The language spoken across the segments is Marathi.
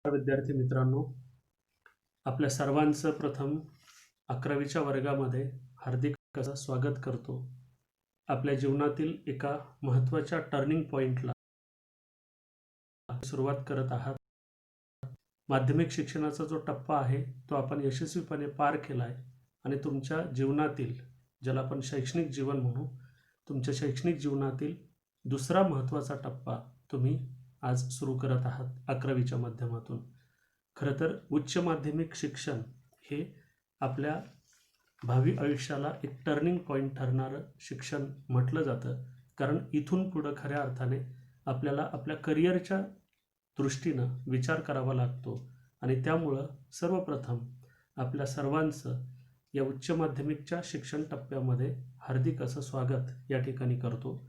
विद्यार्थी मित्रांनो, आपल्या सर्वांचं प्रथम 11वीच्या वर्गामध्ये हार्दिक असं स्वागत करतो. आपल्या जीवनातील एका महत्त्वाच्या टर्निंग पॉइंटला सुरुवात करत आहात. माध्यमिक शिक्षणाचा जो टप्पा आहे तो आपण यशस्वीपणे पार केला आहे आणि तुमच्या जीवनातील, ज्याला आपण शैक्षणिक जीवन म्हणू, तुमच्या शैक्षणिक जीवनातील दुसरा महत्त्वाचा टप्पा तुम्ही आज सुरू करत आहात 11वीच्या माध्यमातून. खरं तर उच्च माध्यमिक शिक्षण हे आपल्या भावी आयुष्याला एक टर्निंग पॉइंट ठरणारं शिक्षण म्हटलं जातं, कारण इथून पुढं खऱ्या अर्थाने आपल्याला आपल्या करिअरच्या दृष्टीनं विचार करावा लागतो आणि त्यामुळं सर्वप्रथम आपल्या सर्वांचं या उच्च माध्यमिकच्या शिक्षण टप्प्यामध्ये हार्दिक असं स्वागत या ठिकाणी करतो.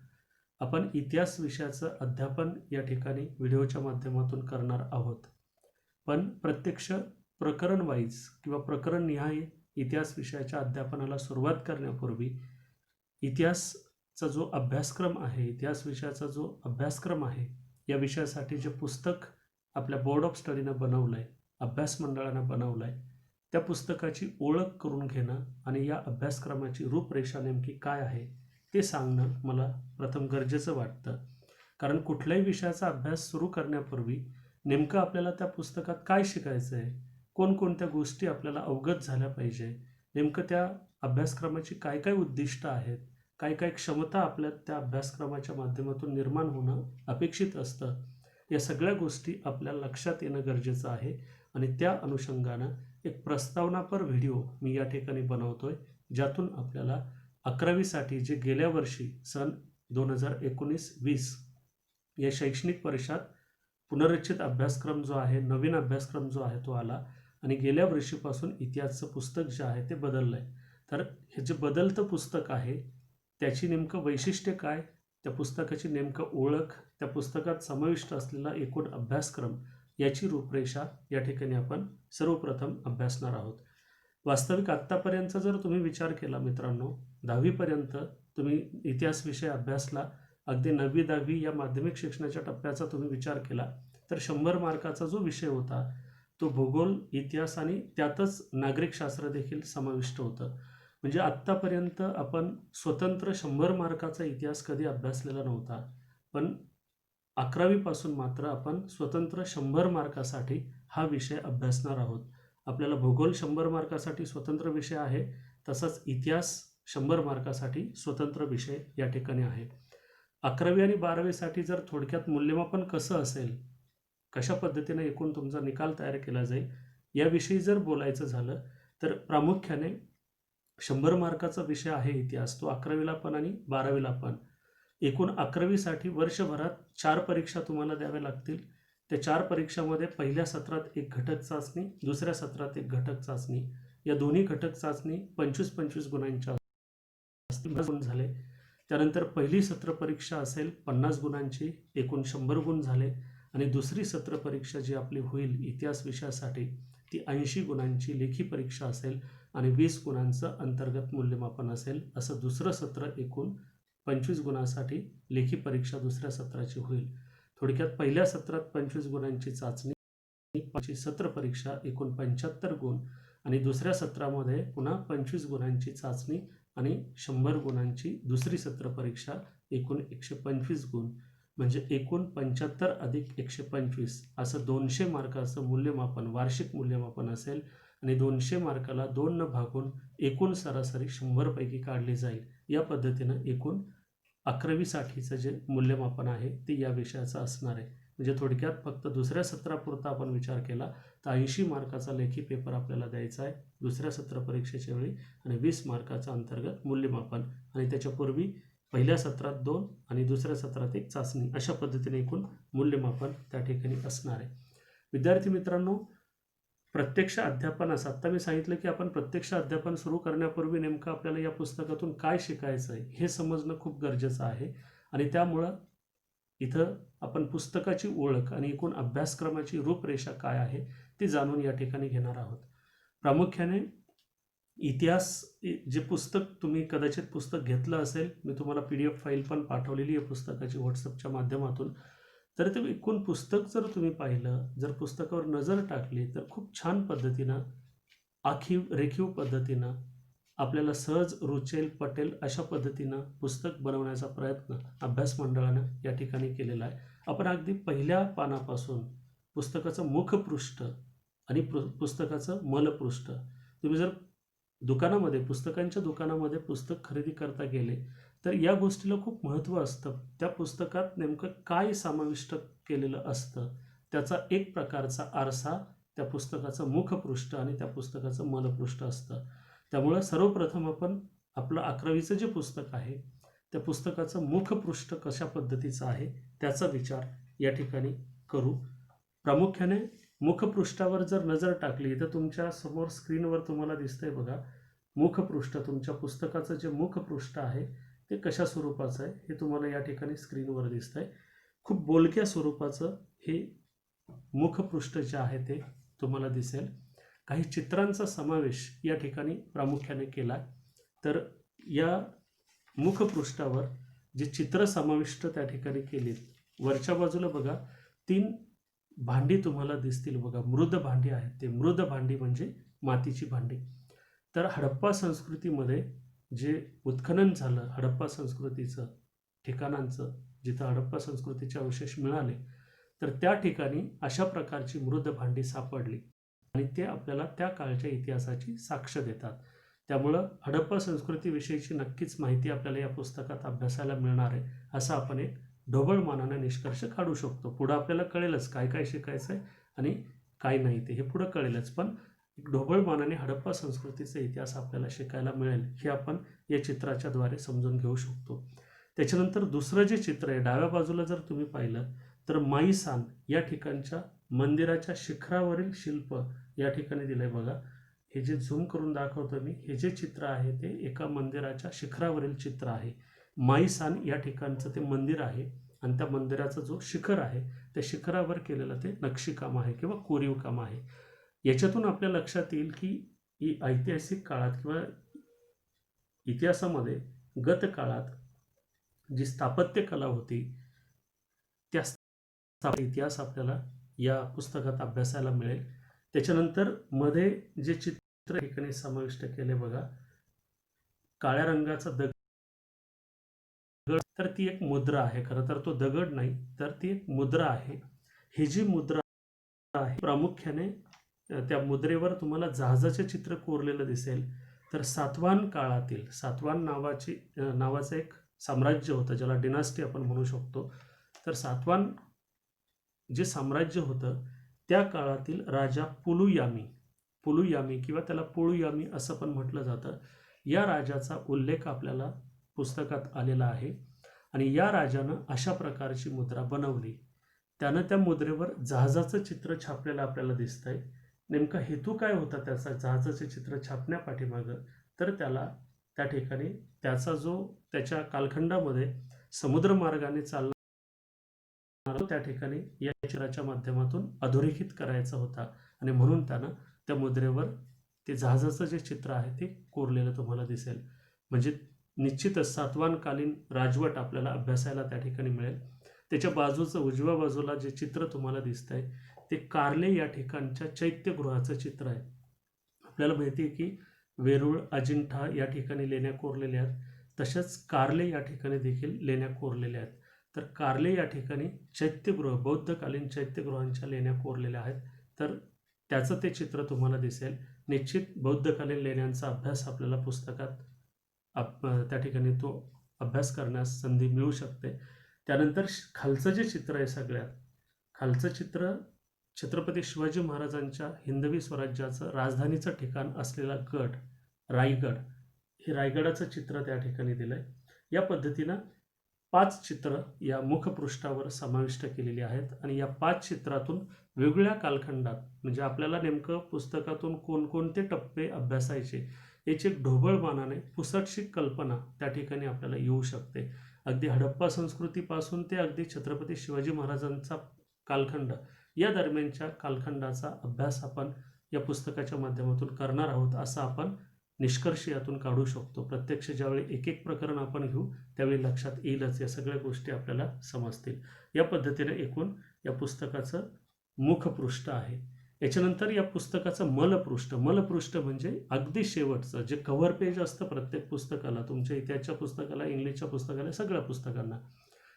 आपण इतिहास विषयाचं अध्यापन या ठिकाणी व्हिडिओच्या माध्यमातून करणार आहोत, पण प्रत्यक्ष प्रकरण वाईज किंवा प्रकरण निहाय इतिहास विषयाच्या अध्यापनाला सुरुवात करण्यापूर्वी इतिहासचा जो अभ्यासक्रम आहे, इतिहास विषयाचा जो अभ्यासक्रम आहे, या विषयासाठी जे पुस्तक आपल्या बोर्ड ऑफ स्टडीनं बनवलं आहे, अभ्यास मंडळानं बनवलं आहे, त्या पुस्तकाची ओळख करून घेणं आणि या अभ्यासक्रमाची रूपरेषा नेमकी काय आहे ते सांगणं मला प्रथम गरजेचं वाटतं. कारण कुठल्याही विषयाचा अभ्यास सुरू करण्यापूर्वी नेमकं आपल्याला त्या पुस्तकात काय शिकायचं आहे, कोणकोणत्या गोष्टी आपल्याला अवगत झाल्या पाहिजे, नेमकं त्या अभ्यासक्रमाची काय काय उद्दिष्ट आहेत, काय काय क्षमता आपल्या त्या अभ्यासक्रमाच्या माध्यमातून निर्माण होणं अपेक्षित असतं, या सगळ्या गोष्टी आपल्या लक्षात येणं गरजेचं आहे. आणि त्या अनुषंगानं एक प्रस्तावनापर व्हिडिओ मी या ठिकाणी बनवतोय, ज्यातून आपल्याला 11वीसाठी जे गेल्या वर्षी सन 2019-20 या शैक्षणिक वर्षात पुनर्रचित अभ्यासक्रम जो आहे, नवीन अभ्यासक्रम जो आहे तो आला आणि गेल्या वर्षीपासून इतिहासचं पुस्तक जे आहे ते बदललं आहे. तर हे जे बदलतं पुस्तक आहे त्याची नेमकं वैशिष्ट्य काय, त्या पुस्तकाची नेमकं ओळख, त्या पुस्तकात समाविष्ट असलेला एकूण अभ्यासक्रम याची रूपरेषा या ठिकाणी आपण सर्वप्रथम अभ्यासणार आहोत. वास्तविक आत्तापर्यंत जर तुम्ही विचार केला मित्रांनो, 10वीपर्यंत तुम्ही इतिहास विषय अभ्यासला, अगदी 9वी-10वी या माध्यमिक शिक्षणाच्या टप्प्याचा तुम्ही विचार केला तर 100 मार्काचा जो विषय होता तो भूगोल, इतिहास आणि त्यातच नागरिकशास्त्र देखील समाविष्ट होतं. म्हणजे आत्तापर्यंत आपण स्वतंत्र 100 मार्काचा इतिहास कधी अभ्यासलेला नव्हता, पण 11वीपासून मात्र आपण स्वतंत्र 100 मार्कासाठी हा विषय अभ्यासणार आहोत. आपल्याला भूगोल 100 मार्कासाठी स्वतंत्र विषय आहे, तसंच इतिहास 100 मार्कासाठी स्वतंत्र विषय या ठिकाणी आहे. 11वी आणि 12वीसाठी जर थोडक्यात मूल्यमापन कसं असेल, कशा पद्धतीने एकूण तुमचा निकाल तयार केला जाईल याविषयी जर बोलायचं झालं तर प्रामुख्याने 100 मार्काचा विषय आहे इतिहास, तो 11वीला पण आणि 12वीला पण. एकूण 11वीसाठी वर्षभरात 4 परीक्षा तुम्हाला द्याव्या लागतील. त्या 4 परीक्षामध्ये पहिल्या सत्रात एक घटक चाचणी, दुसऱ्या सत्रात एक घटक चाचणी, या दोन्ही घटक चाचणी 25-25 गुणांच्या गुण झाले. त्यानंतर पहिली सत्र परीक्षा असेल 50 गुणांची, एकूण 100 गुण झाले. आणि दुसरी सत्र परीक्षा जी आपली होईल इतिहास विषयासाठी ती 80 गुणांची लेखी परीक्षा असेल आणि 20 गुणांचं अंतर्गत मूल्यमापन असेल. असं दुसरं सत्र एकूण 25 गुणांसाठी लेखी परीक्षा दुसऱ्या सत्राची होईल. थोडक्यात पहिल्या सत्रात 25 गुणांची चाचणी, सत्र परीक्षा एकूण 75 गुण आणि दुसऱ्या सत्रामध्ये पुन्हा 25 गुणांची चाचणी आणि 100 गुणांची दुसरी सत्र परीक्षा एकूण 125 गुण, म्हणजे एकूण 75 अधिक 125 असं 200 मार्काचं मूल्यमापन, वार्षिक मूल्यमापन असेल. आणि 200 मार्काला 2 न भागून एकूण सरासरी 100 पैकी काढली जाईल. या पद्धतीनं एकूण 11वीसाठीचं जे मूल्यमापन आहे ते या विषयाचं असणार आहे. म्हणजे थोडक्यात फक्त दुसऱ्या सत्रापुरता आपण विचार केला तर 80 मार्काचा लेखी पेपर आपल्याला द्यायचा आहे दुसऱ्या सत्र परीक्षेच्या वेळी आणि 20 मार्काचं अंतर्गत मूल्यमापन आणि त्याच्यापूर्वी पहिल्या सत्रात 2 आणि दुसऱ्या सत्रात एक चाचणी, अशा पद्धतीने एकूण मूल्यमापन त्या ठिकाणी असणार आहे. विद्यार्थी मित्रांनो, प्रत्यक्ष अध्यापनास आत्ता मी सांगितलं की आपण प्रत्यक्ष अध्यापन सुरू करण्यापूर्वी नेमकं आपल्याला या पुस्तकातून काय शिकायचं आहे हे समजणं खूप गरजेचं आहे. आणि त्यामुळं इथं आपण पुस्तकाची ओळख आणि एकूण अभ्यासक्रमाची रूपरेषा काय आहे ती जाणून या ठिकाणी घेणार आहोत. प्रामुख्याने इतिहास जे पुस्तक तुम्ही कदाचित पुस्तक घेतलं असेल, मी तुम्हाला PDF फाईल पण पाठवलेली आहे पुस्तकाची व्हॉट्सअपच्या माध्यमातून. तर ते एकूण पुस्तक जर तुम्ही पाहिलं, जर पुस्तकावर नजर टाकली, तर खूप छान पद्धतीनं रेखीव पद्धतीनं आपल्याला सहज रुचेल पटेल अशा पद्धतीनं पुस्तक बनवण्याचा प्रयत्न अभ्यास मंडळानं या ठिकाणी केलेला आहे. आपण अगदी पहिल्या पानापासून पुस्तकाचं मुखपृष्ठ आणि पुस्तकाचं मलपृष्ठ, तुम्ही जर पुस्तकांच्या दुकानामध्ये पुस्तक खरेदी करता गेले तर या गोष्टीला खूप महत्त्व असतं. त्या पुस्तकात नेमकं काय समाविष्ट केलेलं असतं, त्याचा एक प्रकारचा आरसा त्या पुस्तकाचं मुखपृष्ठ आणि त्या पुस्तकाचं मलपृष्ठ असतं. त्यामुळं सर्वप्रथम आपण आपलं 11वीचं जे पुस्तक आहे त्या पुस्तकाचं मुखपृष्ठ कशा पद्धतीचं आहे त्याचा विचार या ठिकाणी करू. प्रामुख्याने मुखपृष्ठावर जर नजर टाकली तर तुमच्या समोर स्क्रीनवर तुम्हाला दिसतंय बघा, मुखपृष्ठ तुमच्या पुस्तकाचं जे मुखपृष्ठ आहे ते कशा स्वरूपाचं आहे हे तुम्हाला या ठिकाणी स्क्रीनवर दिसतंय. खूप बोलक्या स्वरूपाचं हे मुखपृष्ठ जे आहे ते तुम्हाला दिसेल. काही चित्रांचा समावेश या ठिकाणी प्रामुख्याने केला. तर या मुखपृष्ठावर जे चित्र समाविष्ट त्या ठिकाणी केलीत, वरच्या बाजूला बघा 3 भांडी तुम्हाला दिसतील बघा, मृद भांडी आहेत. ते मृद भांडी म्हणजे मातीची भांडी. तर हडप्पा संस्कृतीमध्ये जे उत्खनन झालं, हडप्पा संस्कृतीचं ठिकाणांचं, जिथं हडप्पा संस्कृतीचे अवशेष मिळाले, तर त्या ठिकाणी अशा प्रकारची मृद भांडी सापडली आणि ते आपल्याला त्या काळच्या इतिहासाची साक्ष देतात. त्यामुळं हडप्पा संस्कृतीविषयीची नक्कीच माहिती आपल्याला या पुस्तकात अभ्यासायला मिळणार आहे, असं आपण एक ढोबळमानाने निष्कर्ष काढू शकतो. पुढं आपल्याला कळेलच काय काय शिकायचं आहे आणि काय नाही ते, हे पुढं कळेलच. पण एक ढोबळमानाने हडप्पा संस्कृतीचा इतिहास आपल्याला शिकायला मिळेल हे आपण या चित्राच्या द्वारे समजून घेऊ शकतो. त्याच्यानंतर दुसरं जे चित्र आहे डाव्या बाजूला जर तुम्ही पाहिलं तर माईसान या ठिकाणच्या मंदिराच्या शिखरावरील शिल्प या ठिकाणी दिलंय बघा. हे जे झूम करून दाखवतो मी, हे जे चित्र आहे ते एका मंदिराच्या शिखरावरील चित्र आहे. माईसान या ठिकाणचं ते मंदिर आहे आणि त्या मंदिराचा जो शिखर आहे त्या शिखरावर केलेलं ते नक्षीकाम आहे किंवा कोरीव काम आहे. याच्यातून आपल्या लक्षात येईल की ऐतिहासिक काळात किंवा इतिहासामध्ये गत काळात जी स्थापत्य कला होती त्या इतिहास आपल्याला या पुस्तकात अभ्यासायला मिळेल. त्याच्यानंतर मध्ये जे चित्र ठिकाणी समाविष्ट केले बघा, काळ्या रंगाचा दगड, तर ती एक मुद्रा आहे. खरं तर तो दगड नाही, तर ती एक मुद्रा आहे. ही जी मुद्रा आहे प्रामुख्याने त्या मुद्रेवर तुम्हाला जहाजाचे चित्र कोरलेलं दिसेल. तर सातवाहन काळातील सातवाहन नावाचं एक साम्राज्य होतं, ज्याला डिनास्टी आपण म्हणू शकतो. तर सातवाहन जे साम्राज्य होतं त्या काळातील राजा पुलुयामी किंवा त्याला पुळुयामी असं पण म्हटलं जातं, या राजाचा उल्लेख आपल्याला पुस्तकात आलेला आहे. आणि या राजानं अशा प्रकारची मुद्रा बनवली. त्यानं त्या मुद्रेवर जहाजाचं चित्र छापलेलं आपल्याला दिसतंय. नेमका हेतू काय होता त्याचा जहाजाचे चित्र छापण्यापाठीमागं, तर त्याला त्या ठिकाणी त्याच्या कालखंडामध्ये समुद्रमार्गाने चालणार त्या ठिकाणी या चित्राच्या माध्यमातून अधोरेखित करायचा होता आणि म्हणून त्यानं त्या मुद्रेवर ते जहाजाचं जे चित्र आहे ते कोरलेलं तुम्हाला दिसेल. म्हणजे निश्चितच सातवाहनकालीन राजवट आपल्याला अभ्यासायला त्या ठिकाणी मिळेल. त्याच्या उजव्या बाजूला जे चित्र तुम्हाला दिसतंय ते कार्ले या ठिकाणच्या चैत्यगृहाचं चित्र आहे. आपल्याला माहिती आहे की वेरूळ, अजिंठा या ठिकाणी लेण्या कोरलेल्या आहेत, तशाच कार्ले या ठिकाणी देखील लेण्या कोरलेल्या आहेत. तर कार्ले या ठिकाणी चैत्यगृह, बौद्धकालीन चैत्यगृहांच्या लेण्या कोरलेल्या आहेत. तर त्याचं ते चित्र तुम्हाला दिसेल. निश्चित बौद्धकालीन लेण्यांचा अभ्यास आपल्याला पुस्तकात त्या ठिकाणी तो अभ्यास करण्यास संधी मिळू शकते. त्यानंतर खालचं जे चित्र आहे सगळ्यात खालचं चित्र छत्रपती शिवाजी महाराजांच्या हिंदवी स्वराज्याचं राजधानीचं ठिकाण असलेला गड रायगड, हे रायगडाचं चित्र त्या ठिकाणी दिलंय. या पद्धतीनं 5 चित्र या मुखपृष्ठावर समाविष्ट केलेली आहेत आणि या 5 चित्रातून वेगवेगळ्या कालखंडात म्हणजे आपल्याला नेमकं पुस्तकातून कोणकोणते टप्पे अभ्यासायचे याची एक ढोबळमानाने पुसटशी कल्पना त्या ठिकाणी आपल्याला येऊ शकते. अगदी हडप्पा संस्कृतीपासून ते अगदी छत्रपती शिवाजी महाराजांचा कालखंड या दरम्यानच्या कालखंडाचा अभ्यास आपण या पुस्तकाच्या माध्यमातून करणार आहोत, असं आपण निष्कर्ष यातून काढू शकतो. प्रत्यक्ष ज्यावेळी एक एक प्रकरण आपण घेऊ त्यावेळी लक्षात येईलच, या सगळ्या गोष्टी आपल्याला समजतील. या पद्धतीने एकूण या पुस्तकाचं मुखपृष्ठ आहे. याच्यानंतर या पुस्तकाचं मलपृष्ठ म्हणजे अगदी शेवटचं जे कव्हर पेज असतं प्रत्येक पुस्तकाला, तुमच्या इतिहासच्या पुस्तकाला, इंग्लिशच्या पुस्तकाला, सगळ्या पुस्तकांना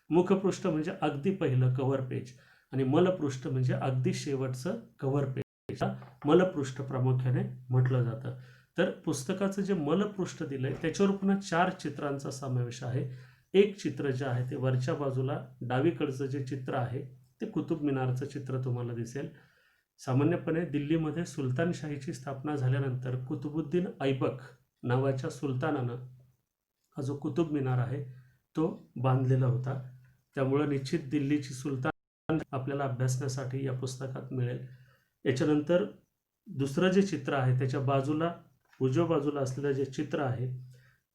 मुखपृष्ठ म्हणजे अगदी पहिलं कव्हर पेज आणि मलपृष्ठ म्हणजे अगदी शेवटचं कव्हर पेज, मलपृष्ठ प्रामुख्याने म्हटलं जातं. तर पुस्तकाचं जे मलपृष्ठ दिलंय त्याच्यावर पुन्हा 4 चित्रांचा समावेश आहे. एक चित्र जे आहे ते वरच्या बाजूला डावीकडचं जे चित्र आहे ते कुतुब मिनारचं चित्र तुम्हाला दिसेल. सामान्यपणे दिल्लीमध्ये सुलतानशाहीची स्थापना झाल्यानंतर कुतुबुद्दीन ऐबक नावाच्या सुलतानानं हा जो कुतुब मिनार आहे तो बांधलेला होता. त्यामुळे निश्चित दिल्लीची सुलतान आपल्याला अभ्यासण्यासाठी या पुस्तकात मिळेल. याच्यानंतर दुसरं जे चित्र आहे त्याच्या बाजूला उजव्या बाजूला असलेलं जे चित्र आहे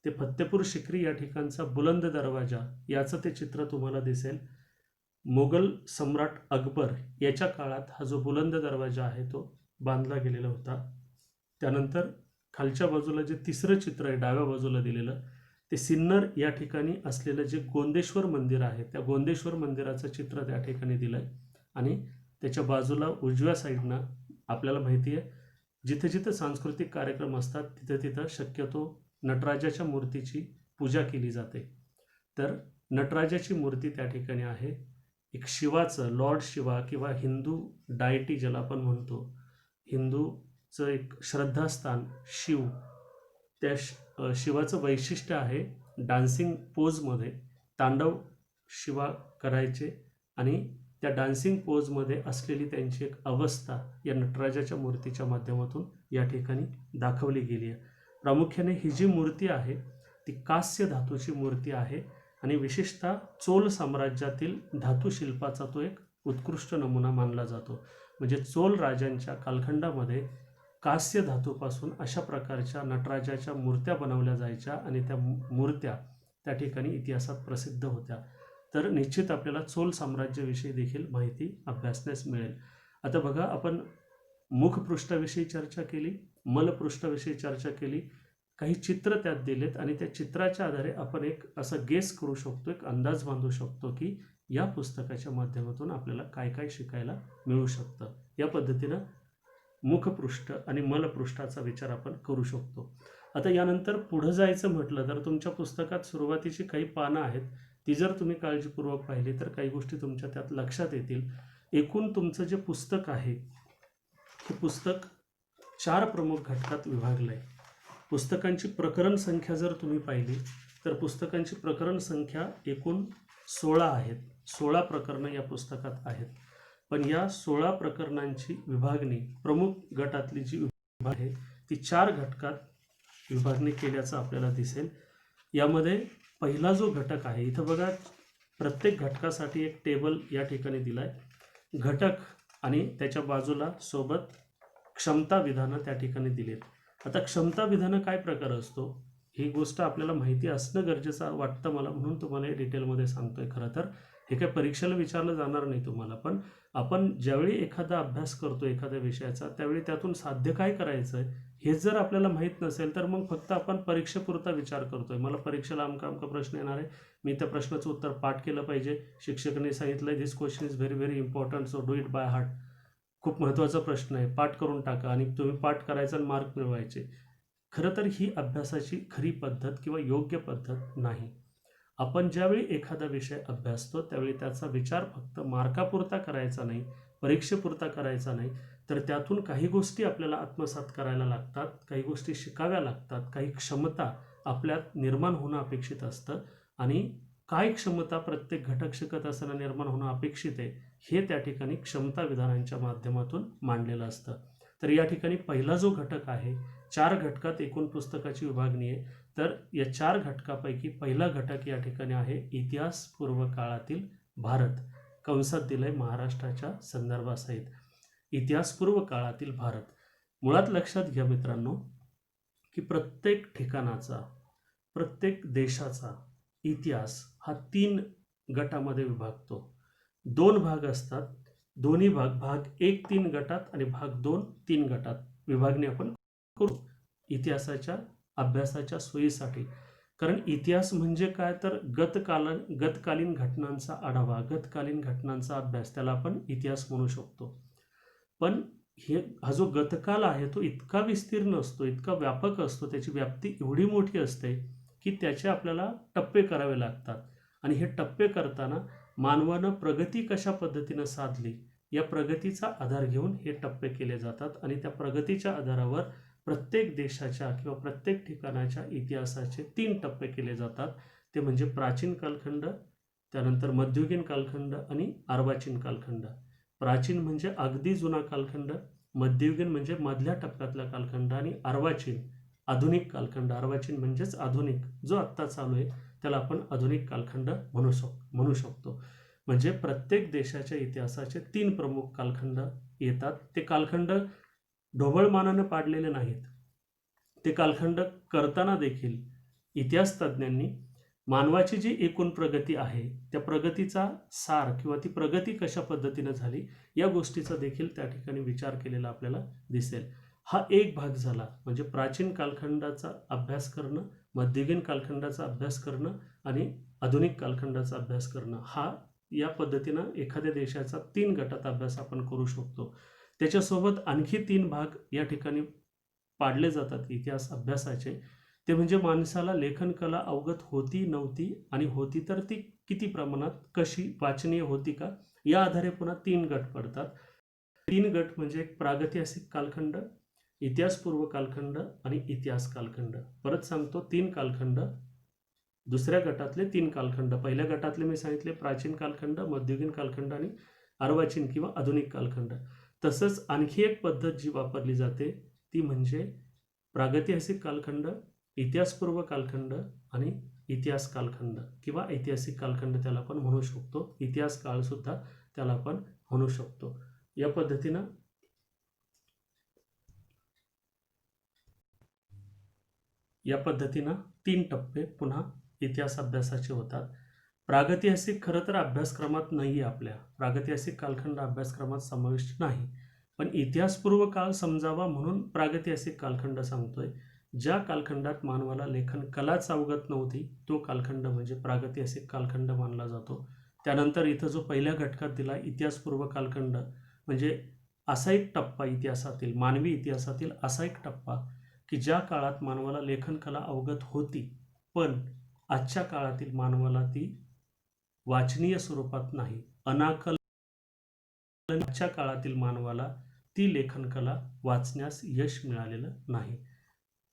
ते फत्तेपूर सिक्री या ठिकाणचा बुलंद दरवाजा याचं ते चित्र तुम्हाला दिसेल. मोगल सम्राट अकबर याच्या काळात हा जो बुलंद दरवाजा आहे तो बांधला गेलेला होता. त्यानंतर खालच्या बाजूला जे तिसरं चित्र आहे डाव्या बाजूला दिलेलं ते सिन्नर या ठिकाणी असलेलं जे गोंदेश्वर मंदिर आहे त्या गोंदेश्वर मंदिराचं चित्र त्या ठिकाणी दिलंय. आणि त्याच्या बाजूला उजव्या साईडनं आपल्याला माहिती आहे जिथे जिथे सांस्कृतिक कार्यक्रम असतात तिथे तिथं शक्यतो नटराजाच्या मूर्तीची पूजा केली जाते. तर नटराजाची मूर्ती त्या ठिकाणी आहे. एक शिवाचं लॉर्ड शिवा किंवा हिंदू डायटी ज्याला आपण म्हणतो, हिंदूचं एक श्रद्धास्थान शिव, त्या शिवाचं वैशिष्ट्य आहे डान्सिंग पोजमध्ये तांडव शिवा करायचे आणि त्या डान्सिंग पोजमध्ये असलेली त्यांची एक अवस्था या नटराजाच्या मूर्तीच्या माध्यमातून या ठिकाणी दाखवली गेली आहे. प्रामुख्याने ही जी मूर्ती आहे ती कांस्य धातूची मूर्ती आहे आणि विशेषतः चोल साम्राज्यातील धातुशिल्पाचा तो एक उत्कृष्ट नमुना मानला जातो. म्हणजे चोल राजांच्या कालखंडामध्ये कांस्य धातूपासून अशा प्रकारच्या नटराजाच्या मूर्त्या बनवल्या जायच्या आणि त्या मूर्त्या त्या ठिकाणी इतिहासात प्रसिद्ध होत्या. तर निश्चित आपल्याला चोल साम्राज्याविषयी देखील माहिती अभ्यासण्यास मिळेल. आता बघा, आपण मुखपृष्ठाविषयी चर्चा केली, मलपृष्ठाविषयी चर्चा केली, काही चित्र त्यात दिलेत आणि त्या चित्राच्या आधारे आपण एक असं गेस करू शकतो, एक अंदाज बांधू शकतो की या पुस्तकाच्या माध्यमातून आपल्याला काय काय शिकायला मिळू शकतं. या पद्धतीनं मुखपृष्ठ आणि मलपृष्ठाचा विचार आपण करू शकतो. आता यानंतर पुढं जायचं म्हटलं तर तुमच्या पुस्तकात सुरुवातीची काही पानं आहेत ती जर तुम्ही काळजीपूर्वक पाहिली तर काही गोष्टी तुमच्या त्यात लक्षात येतील. एकूण तुमचं जे पुस्तक आहे हे पुस्तक 4 प्रमुख घटकात विभागलं आहे. पुस्तकांची प्रकरण संख्या जर तुम्ही पाहिली तर पुस्तकांची प्रकरण संख्या एकूण 16 आहेत. 16 प्रकरणं या पुस्तकात आहेत. पण या 16 प्रकरणांची विभागणी प्रमुख गटातली जी विभाग आहे ती 4 घटकात विभागणी केल्याचं आपल्याला दिसेल. यामध्ये पहिला जो घटक आहे, इथं बघा प्रत्येक घटकासाठी एक टेबल या ठिकाणी दिलाय. घटक आणि त्याच्या बाजूला सोबत क्षमता विधानं त्या ठिकाणी दिलेत. आता क्षमता विधानं काय प्रकार असतो ही गोष्ट आपल्याला माहिती असणं गरजेचं वाटतं मला, म्हणून तुम्हाला हे डिटेलमध्ये सांगतोय. खरं तर हे काय परीक्षेला विचारलं जाणार नाही तुम्हाला, पण आपण ज्यावेळी एखादा अभ्यास करतो एखाद्या विषयाचा त्यावेळी त्यातून साध्य काय करायचं आहे हे जर आपल्याला माहीत नसेल तर मग फक्त आपण परीक्षेपुरता विचार करतोय. मला परीक्षेला अमका प्रश्न येणार आहे, मी त्या प्रश्नाचं उत्तर पाठ केलं पाहिजे, शिक्षकांनी सांगितलं this question is very very important so do it by heart, खूप महत्त्वाचा प्रश्न आहे, पाठ करून टाका आणि तुम्ही पाठ करायचा आणि मार्क मिळवायचे. खरं तर ही अभ्यासाची खरी पद्धत किंवा योग्य पद्धत नाही. आपण ज्यावेळी एखादा विषय अभ्यासतो त्यावेळी त्याचा विचार फक्त मार्कापुरता करायचा नाही, परीक्षेपुरता करायचा नाही, तर त्यातून काही गोष्टी आपल्याला आत्मसात करायला लागतात, काही गोष्टी शिकाव्या लागतात, काही क्षमता आपल्यात निर्माण होणं अपेक्षित असतं आणि काय क्षमता प्रत्येक घटक शिकत असताना निर्माण होणं अपेक्षित आहे हे त्या ठिकाणी क्षमता विधानांच्या माध्यमातून मांडलेलं असतं. तर या ठिकाणी पहिला जो घटक आहे, 4 घटकात एकूण पुस्तकाची विभागणी आहे. तर या 4 घटकापैकी पहिला घटक या ठिकाणी आहे इतिहास पूर्व काळातील भारत, कंसात दिलंय महाराष्ट्राच्या संदर्भासहित. इतिहास पूर्व काळातील भारत. मुळात लक्षात घ्या मित्रांनो की प्रत्येक ठिकाणाचा, प्रत्येक देशाचा इतिहास हा 3 गटामध्ये विभागतो. 2 भाग असतात, दोन्ही भाग 1 3 गटात आणि भाग 2 3 गटात विभागणी आपण करू. इतिहासाच्या अभ्यासाच्या सोयीसाठी. कारण इतिहास म्हणजे काय तर गतकालीन घटनांचा आढावा, गतकालीन घटनांचा अभ्यास, त्याला आपण इतिहास म्हणू शकतो. पण हा जो गतकाल आहे तो इतका विस्तीर्ण असतो, इतका व्यापक असतो, त्याची व्याप्ती एवढी मोठी असते की त्याचे आपल्याला टप्पे करावे लागतात. आणि हे टप्पे करताना मानवानं प्रगती कशा पद्धतीनं साधली, या प्रगतीचा आधार घेऊन हे टप्पे केले जातात. आणि त्या प्रगतीच्या आधारावर प्रत्येक देशाच्या किंवा प्रत्येक ठिकाणाच्या इतिहासाचे 3 टप्पे केले जातात. ते म्हणजे प्राचीन कालखंड, त्यानंतर मध्ययुगीन कालखंड आणि अर्वाचीन कालखंड. प्राचीन म्हणजे अगदी जुना कालखंड, मध्ययुगीन म्हणजे मधल्या टप्प्यातला कालखंड आणि अर्वाचीन आधुनिक कालखंड. अर्वाचीन म्हणजेच आधुनिक, जो आत्ता चालू आहे त्याला आपण आधुनिक कालखंड म्हणू शकतो. म्हणजे प्रत्येक देशाच्या इतिहासाचे 3 प्रमुख कालखंड येतात. ते कालखंड ढोबळमानानं पाडलेले नाहीत. ते कालखंड करताना देखील इतिहास तज्ज्ञांनी मानवाची जी एकूण प्रगती आहे त्या प्रगतीचा सार किंवा ती प्रगती कशा पद्धतीनं झाली या गोष्टीचा देखील त्या ठिकाणी विचार केलेला आपल्याला दिसेल. हा एक भाग झाला, म्हणजे प्राचीन कालखंडाचा अभ्यास करणं, मध्ययुगीन कालखंडाचा अभ्यास करणं आणि आधुनिक कालखंडाचा अभ्यास करणं. हा या पद्धतीनं एखाद्या देशाचा 3 गटात अभ्यास आपण करू शकतो. त्याच्यासोबत आणखी 3 भाग या ठिकाणी पाडले जातात इतिहास अभ्यासाचे. ते म्हणजे माणसाला लेखन कला अवगत होती नव्हती, आणि होती तर ती किती प्रमाणात, कशी, वाचनीय होती का, या आधारे पुन्हा 3 गट पडतात. 3 गट म्हणजे एक प्रागैतिहासिक कालखंड, इतिहासपूर्व कालखंड आणि इतिहास कालखंड. परत सांगतो, 3 कालखंड. दुसऱ्या गटातले 3 कालखंड. पहिल्या गटातले मी सांगितले प्राचीन कालखंड, मध्ययुगीन कालखंड आणि अर्वाचीन किंवा आधुनिक कालखंड. तसंच आणखी एक पद्धत जी वापरली जाते ती म्हणजे प्रागैतिहासिक कालखंड, इतिहासपूर्व कालखंड आणि इतिहास कालखंड किंवा ऐतिहासिक कालखंड त्याला आपण म्हणू शकतो. इतिहास काळ सुद्धा त्याला आपण म्हणू शकतो. या पद्धतीनं 3 टप्पे पुन्हा इतिहास अभ्यासाचे होतात. प्रागैतिहासिक खरं तर अभ्यासक्रमात नाही आहे, आपल्या प्रागैतिहासिक कालखंड अभ्यासक्रमात समाविष्ट नाही. पण इतिहासपूर्व काळ समजावा म्हणून प्रागैतिहासिक कालखंड सांगतोय. ज्या कालखंडात मानवाला लेखन कलाच अवगत नव्हती तो कालखंड म्हणजे प्रागैतिहासिक कालखंड मानला जातो. त्यानंतर इथं जो पहिल्या घटकात दिला इतिहासपूर्व कालखंड, म्हणजे असा एक टप्पा इतिहासातील, मानवी इतिहासातील असा एक टप्पा की ज्या काळात मानवाला लेखन कला अवगत होती, पण आजच्या काळातील मानवाला ती वाचनीय स्वरूपात नाही, आजच्या काळातील मानवाला ती लेखन कला वाचण्यास यश मिळालेलं नाही.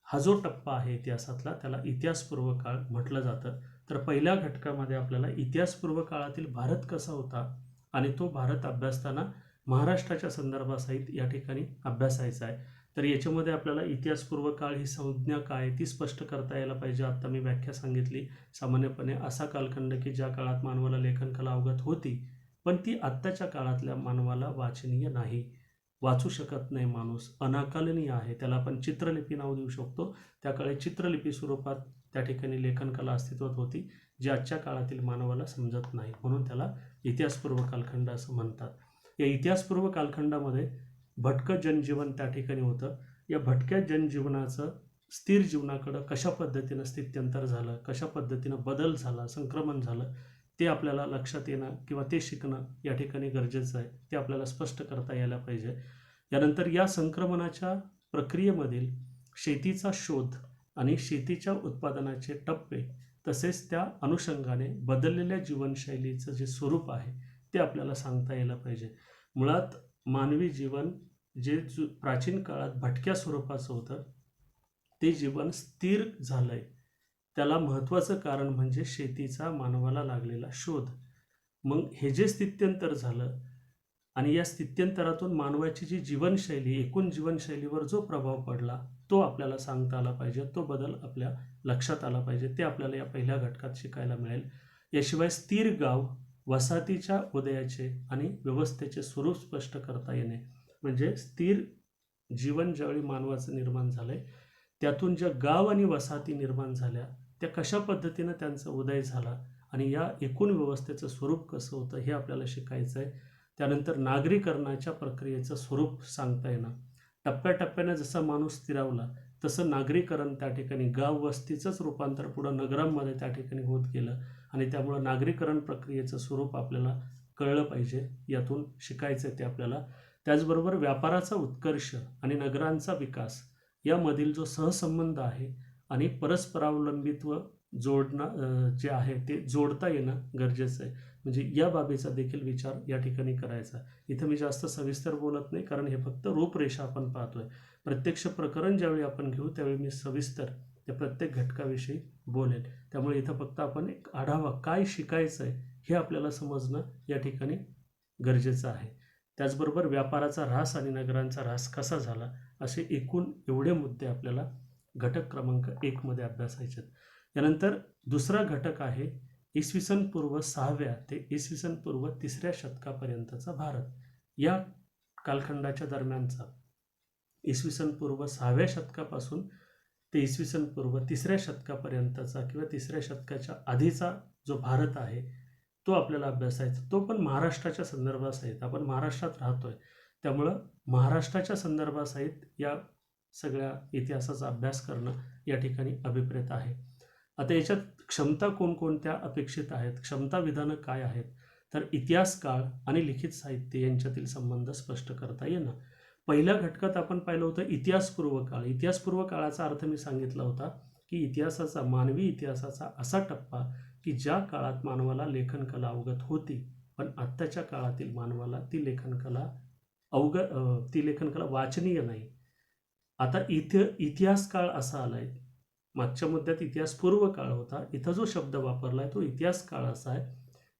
हा जो टप्पा आहे इतिहासातला त्याला इतिहासपूर्व काळ म्हटलं जातं. तर पहिल्या घटकामध्ये आपल्याला इतिहासपूर्व काळातील भारत कसा होता आणि तो भारत अभ्यासताना महाराष्ट्राच्या संदर्भासहित या ठिकाणी अभ्यासायचा आहे. तर याच्यामध्ये आपल्याला इतिहासपूर्व काळ ही संज्ञा काय ती स्पष्ट करता यायला पाहिजे. आता मी व्याख्या सांगितली. सामान्यपणे असा कालखंड की ज्या काळात मानवाला लेखन कला अवगत होती, पण ती आत्ताच्या काळातल्या मानवाला वाचनीय नाही, वाचू शकत नाही माणूस, अनाकलनीय आहे. त्याला आपण चित्रलिपी नाव देऊ शकतो. त्या काळी चित्रलिपी स्वरूपात त्या ठिकाणी लेखन कला अस्तित्वात होती, जी आजच्या काळातील मानवाला समजत नाही, म्हणून त्याला इतिहासपूर्व कालखंड असं म्हणतात. या इतिहासपूर्व कालखंडामध्ये भटकं जनजीवन त्या ठिकाणी होतं. या भटक्या जनजीवनाचं स्थिर जीवनाकडं कशा पद्धतीनं स्थित्यंतर झालं, कशा पद्धतीनं बदल झाला, संक्रमण झालं, ते आपल्याला लक्षात येणं किंवा ते शिकणं या ठिकाणी गरजेचं आहे. ते आपल्याला स्पष्ट करता यायला पाहिजे. यानंतर या संक्रमणाच्या प्रक्रियेमधील शेतीचा शोध आणि शेतीच्या उत्पादनाचे टप्पे, तसेच त्या अनुषंगाने बदललेल्या जीवनशैलीचं जे स्वरूप आहे ते आपल्याला सांगता यायला पाहिजे. मुळात मानवी जीवन जे प्राचीन काळात भटक्या स्वरूपाचं होतं ते जीवन स्थिर झालंय, त्याला महत्त्वाचं कारण म्हणजे शेतीचा मानवाला लागलेला शोध. मग हे जे स्थित्यंतर झालं आणि या स्थित्यंतरातून मानवाची जी जीवनशैली, एकूण जीवनशैलीवर जो प्रभाव पडला तो आपल्याला सांगता आला पाहिजे, तो बदल आपल्या लक्षात आला पाहिजे. ते आपल्याला या पहिल्या घटकात शिकायला मिळेल. याशिवाय स्थिर गाव, वसाहतीच्या उदयाचे आणि व्यवस्थेचे स्वरूप स्पष्ट करता येणे, म्हणजे स्थिर जीवन ज्यावेळी मानवाचं निर्माण झालंय त्यातून ज्या गाव आणि वसाहती निर्माण झाल्या त्या कशा पद्धतीनं त्यांचा उदय झाला आणि या एकूण व्यवस्थेचं स्वरूप कसं होतं हे आपल्याला शिकायचं आहे. त्यानंतर नागरीकरणाच्या प्रक्रियेचं स्वरूप सांगता येणं, टप्प्याटप्प्याने जसा माणूस स्थिरावला तसं नागरीकरण त्या ठिकाणी गाव वस्तीचंच रूपांतर पुढं नगरांमध्ये त्या ठिकाणी होत गेलं आणि त्यामुळं नागरीकरण प्रक्रियेचं स्वरूप आपल्याला कळलं पाहिजे, यातून शिकायचं आहे ते आपल्याला. त्याचबरोबर व्यापाराचा उत्कर्ष आणि नगरांचा विकास यामधील जो सहसंबंध आहे आणि परस्परावलंबित्व जे आहे ते जोडता येणं गरजेचं आहे. म्हणजे या बाबीचा देखील विचार या ठिकाणी करायचा. इथं मी जास्त सविस्तर बोलत नाही, कारण हे फक्त रूपरेषा आपण पाहतोय. प्रत्यक्ष प्रकरण ज्यावेळी आपण घेऊ त्यावेळी मी सविस्तर त्या प्रत्येक घटकाविषयी बोलेल. त्यामुळे इथं फक्त आपण एक आढावा काय शिकायचं आहे हे आपल्याला समजणं या ठिकाणी गरजेचं आहे. त्याचबरोबर व्यापाराचा ऱ्हास आणि नगरांचा ऱ्हास कसा झाला, असे एकूण एवढे मुद्दे आपल्याला घटक क्रमांक 1 मध्ये अभ्यासायचे आहेत. यानंतर दुसरा घटक आहे इसवी सन पूर्व 6व्या ते इसवी सन पूर्व 3ऱ्या शतकापर्यंतचा भारत. या कालखंडाच्या दरम्यानचा इसवी सन पूर्व 6व्या शतकापासून ते इसवी सन पूर्व 3ऱ्या शतकापर्यंतचा किंवा 3ऱ्या शतकाच्या आधीचा जो भारत आहे तो आपल्याला अभ्यासायचा. तो पण महाराष्ट्राच्या संदर्भासहित. आपण महाराष्ट्रात राहतोय त्यामुळं महाराष्ट्राच्या संदर्भासहित या सगळ्या इतिहासाचा अभ्यास करणं या ठिकाणी अभिप्रेत आहे. आता याच्यात क्षमता कोणकोणत्या अपेक्षित आहेत, क्षमता विधानं काय आहेत, तर इतिहास काळ आणि लिखित साहित्य यांच्यातील संबंध स्पष्ट करता येणं. पहिल्या घटकात आपण पाहिलं होतं इतिहासपूर्व काळ. इतिहासपूर्व काळाचा अर्थ मी सांगितला होता की इतिहासाचा, मानवी इतिहासाचा असा टप्पा की ज्या काळात मानवाला लेखनकला अवगत होती, पण आत्ताच्या काळातील मानवाला ती लेखनकला वाचनीय नाही. आता इथे इतिहास काळ असा आलाय. मागच्या मुद्द्यात इतिहासपूर्व काळ होता, इथं जो शब्द वापरलाय तो इतिहास काळ असा आहे.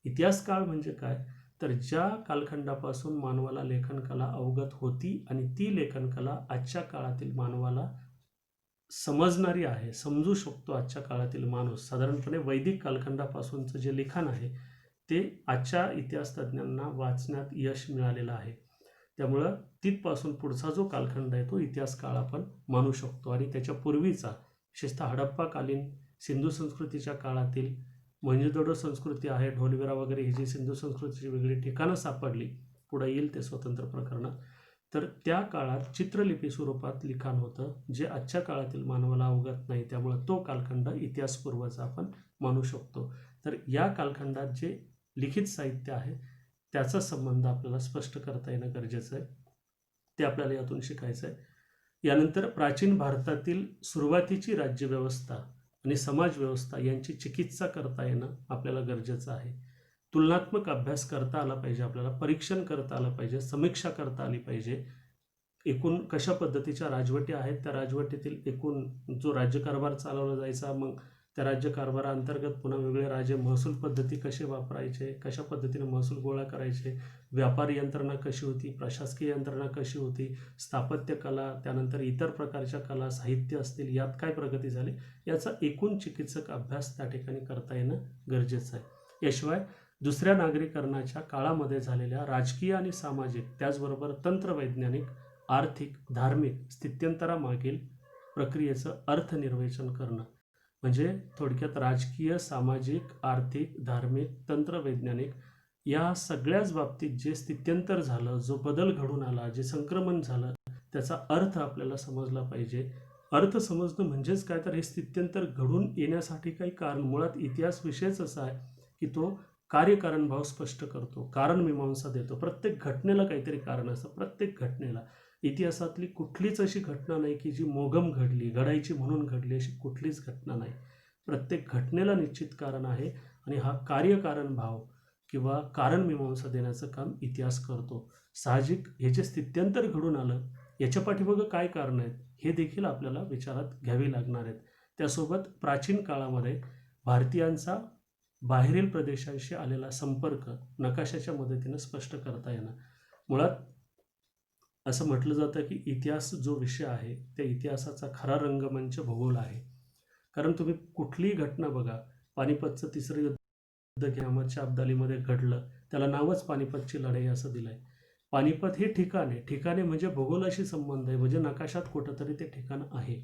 इतिहास काळ म्हणजे काय, तर ज्या कालखंडापासून मानवाला लेखनकला अवगत होती आणि ती लेखनकला आजच्या काळातील मानवाला समजणारी आहे, समजू शकतो आजच्या काळातील माणूस. साधारणपणे वैदिक कालखंडापासूनचं जे लिखाण आहे ते आजच्या इतिहास तज्ज्ञांना वाचण्यात यश मिळालेलं आहे. त्यामुळं तिथपासून पुढचा जो कालखंड आहे तो इतिहास काळ आपण मानू शकतो. आणि त्याच्या पूर्वीचा विशेषतः हडप्पाकालीन सिंधू संस्कृतीच्या काळातील मोहेंजोदडो संस्कृती आहे, ढोलविरा वगैरे ही जी सिंधू संस्कृतीची वेगळी ठिकाणं सापडली, पुढे येईल ते स्वतंत्र प्रकरणं, तर त्या काळात चित्रलिपी स्वरूपात लिखाण होतं जे आजच्या काळातील मानवाला अवगत नाही. त्यामुळे तो कालखंड इतिहासपूर्वचा आपण मानू शकतो. तर या कालखंडात जे लिखित साहित्य आहे त्याचा संबंध आपल्याला स्पष्ट करता येणं गरजेचं आहे, ते आपल्याला यातून शिकायचं आहे. यानंतर प्राचीन भारतातील सुरुवातीची राज्यव्यवस्था आणि समाजव्यवस्था यांची चिकित्सा करता येणं आपल्याला गरजेचं आहे. तुलनात्मक अभ्यास करता आला पाहिजे, आपल्याला परीक्षण करता आलं पाहिजे, समीक्षा करता आली पाहिजे. एकूण कशा पद्धतीच्या राजवटी आहेत, त्या राजवटीतील एकूण जो राज्यकारभार चालवला जायचा, मग त्या राज्यकारभाराअंतर्गत पुन्हा वेगळे राजे महसूल पद्धती कसे वापरायचे, कशा पद्धतीने महसूल गोळा करायचे, व्यापारी यंत्रणा कशी होती, प्रशासकीय यंत्रणा कशी होती, स्थापत्य कला, त्यानंतर इतर प्रकारच्या कला, साहित्य असतील, यात काय प्रगती झाली, याचा एकूण चिकित्सक अभ्यास त्या ठिकाणी करता येणं गरजेचं आहे. याशिवाय दुसऱ्या नागरीकरणाच्या काळामध्ये झालेल्या राजकीय आणि सामाजिक, त्याचबरोबर तंत्रवैज्ञानिक, आर्थिक, धार्मिक स्थित्यंतरामागील प्रक्रियेचं अर्थनिर्वेचन करणं. म्हणजे थोडक्यात राजकीय, सामाजिक, आर्थिक, धार्मिक, तंत्रवैज्ञानिक या सगळ्याच बाबतीत जे स्थित्यंतर झालं, जो बदल घडून आला, जे संक्रमण झालं, त्याचा अर्थ आपल्याला समजला पाहिजे. अर्थ समजणं म्हणजेच काय, तर हे स्थित्यंतर घडून येण्यासाठी काही कारण, मुळात इतिहास विषयच असा आहे की तो कार्यकारण भाव स्पष्ट करतो, कारण मीमांसा देतो. प्रत्येक घटनेला काहीतरी कारण असतं, प्रत्येक घटनेला. इतिहासातली कुठलीच अशी घटना नाही की जी मोगम घडली, घडायची म्हणून घडली, अशी कुठलीच घटना नाही. प्रत्येक घटनेला निश्चित कारण आहे आणि हा कार्यकारण भाव किंवा कारण मीमांसा देण्याचं काम इतिहास करतो. साहजिक हे जे स्थित्यंतर घडून आलं याच्या पाठीमागं काय कारण आहेत हे देखील आपल्याला विचारात घ्यावी लागणार आहेत. त्यासोबत प्राचीन काळामध्ये भारतीयांचा बाहेरील प्रदेशांशी आलेला संपर्क नकाशाच्या मदतीने स्पष्ट करता येणं. मुळात असं म्हटलं जातं की इतिहास जो विषय आहे त्या इतिहासाचा खरा रंगमंच भूगोल आहे. कारण तुम्ही कुठलीही घटना बघा, पानिपतचं तिसरं युद्ध अहमदच्या अब्दालीमध्ये घडलं, त्याला नावच पानिपतची लढाई असं दिलंय. पानिपत हे ठिकाण आहे, ठिकाणे म्हणजे भूगोलाशी संबंध आहे, म्हणजे नकाशात कुठंतरी ते ठिकाण आहे.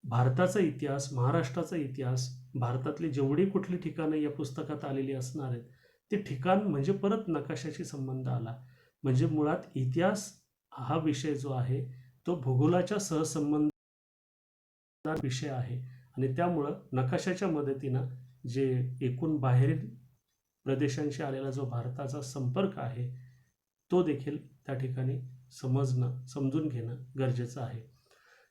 भारताचा इतिहास, महाराष्ट्राचा इतिहास, भारतातली जेवढी कुठली ठिकाणं या पुस्तकात आलेली असणार आहेत ते ठिकाण म्हणजे परत नकाशाशी संबंध आला. म्हणजे मुळात इतिहास हा विषय जो आहे तो भूगोलाच्या सहसंबंध विषय आहे आणि त्यामुळं नकाशाच्या मदतीनं जे एकूण बाहेरील प्रदेशांशी आलेला जो भारताचा संपर्क आहे तो देखील त्या ठिकाणी समजून घेणं गरजेचं आहे.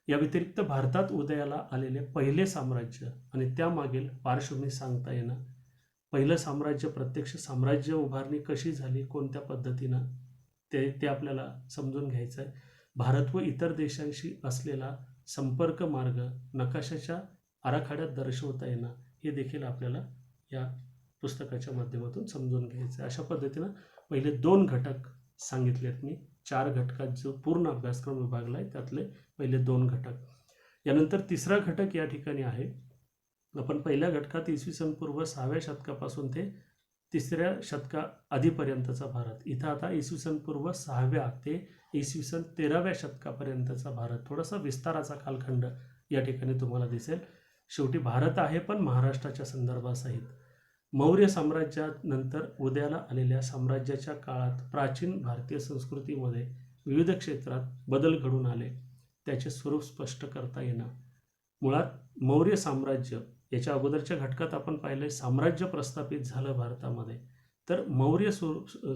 या व्यतिरिक्त भारतात उदयाला आलेले पहिले साम्राज्य आणि त्यामागील पार्श्वभूमी सांगता येणं, पहिलं साम्राज्य प्रत्यक्ष साम्राज्य उभारणी कशी झाली, कोणत्या पद्धतीनं ते आपल्याला समजून घ्यायचं आहे. भारत व इतर देशांशी असलेला संपर्क मार्ग नकाशाच्या आराखड्यात दर्शवता येणं हे देखील आपल्याला या पुस्तकाच्या माध्यमातून समजून घ्यायचं आहे. अशा पद्धतीनं पहिले 2 घटक सांगितलेत मी. 4 घटकात जो पूर्ण अभ्यासक्रम विभागला आहे त्यातले पहिले 2 घटक. यानंतर तिसरा घटक या ठिकाणी आहे. आपण पहिल्या घटकात इसवी सन पूर्व 6व्या शतकापासून ते 3ऱ्या शतका आधीपर्यंतचा भारत, इथं आता इसवी सन पूर्व 6व्या ते इसवी सन 13व्या शतकापर्यंतचा भारत, थोडासा विस्ताराचा कालखंड या ठिकाणी तुम्हाला दिसेल. शेवटी भारत आहे पण महाराष्ट्राच्या संदर्भासहित. मौर्य साम्राज्यानंतर उदयाला आलेल्या साम्राज्याच्या काळात प्राचीन भारतीय संस्कृतीमध्ये विविध क्षेत्रात बदल घडून आले, त्याचे स्वरूप स्पष्ट करता येणं. मुळात मौर्य साम्राज्य, याच्या अगोदरच्या घटकात आपण पाहिले साम्राज्य प्रस्थापित झालं भारतामध्ये, तर मौर्य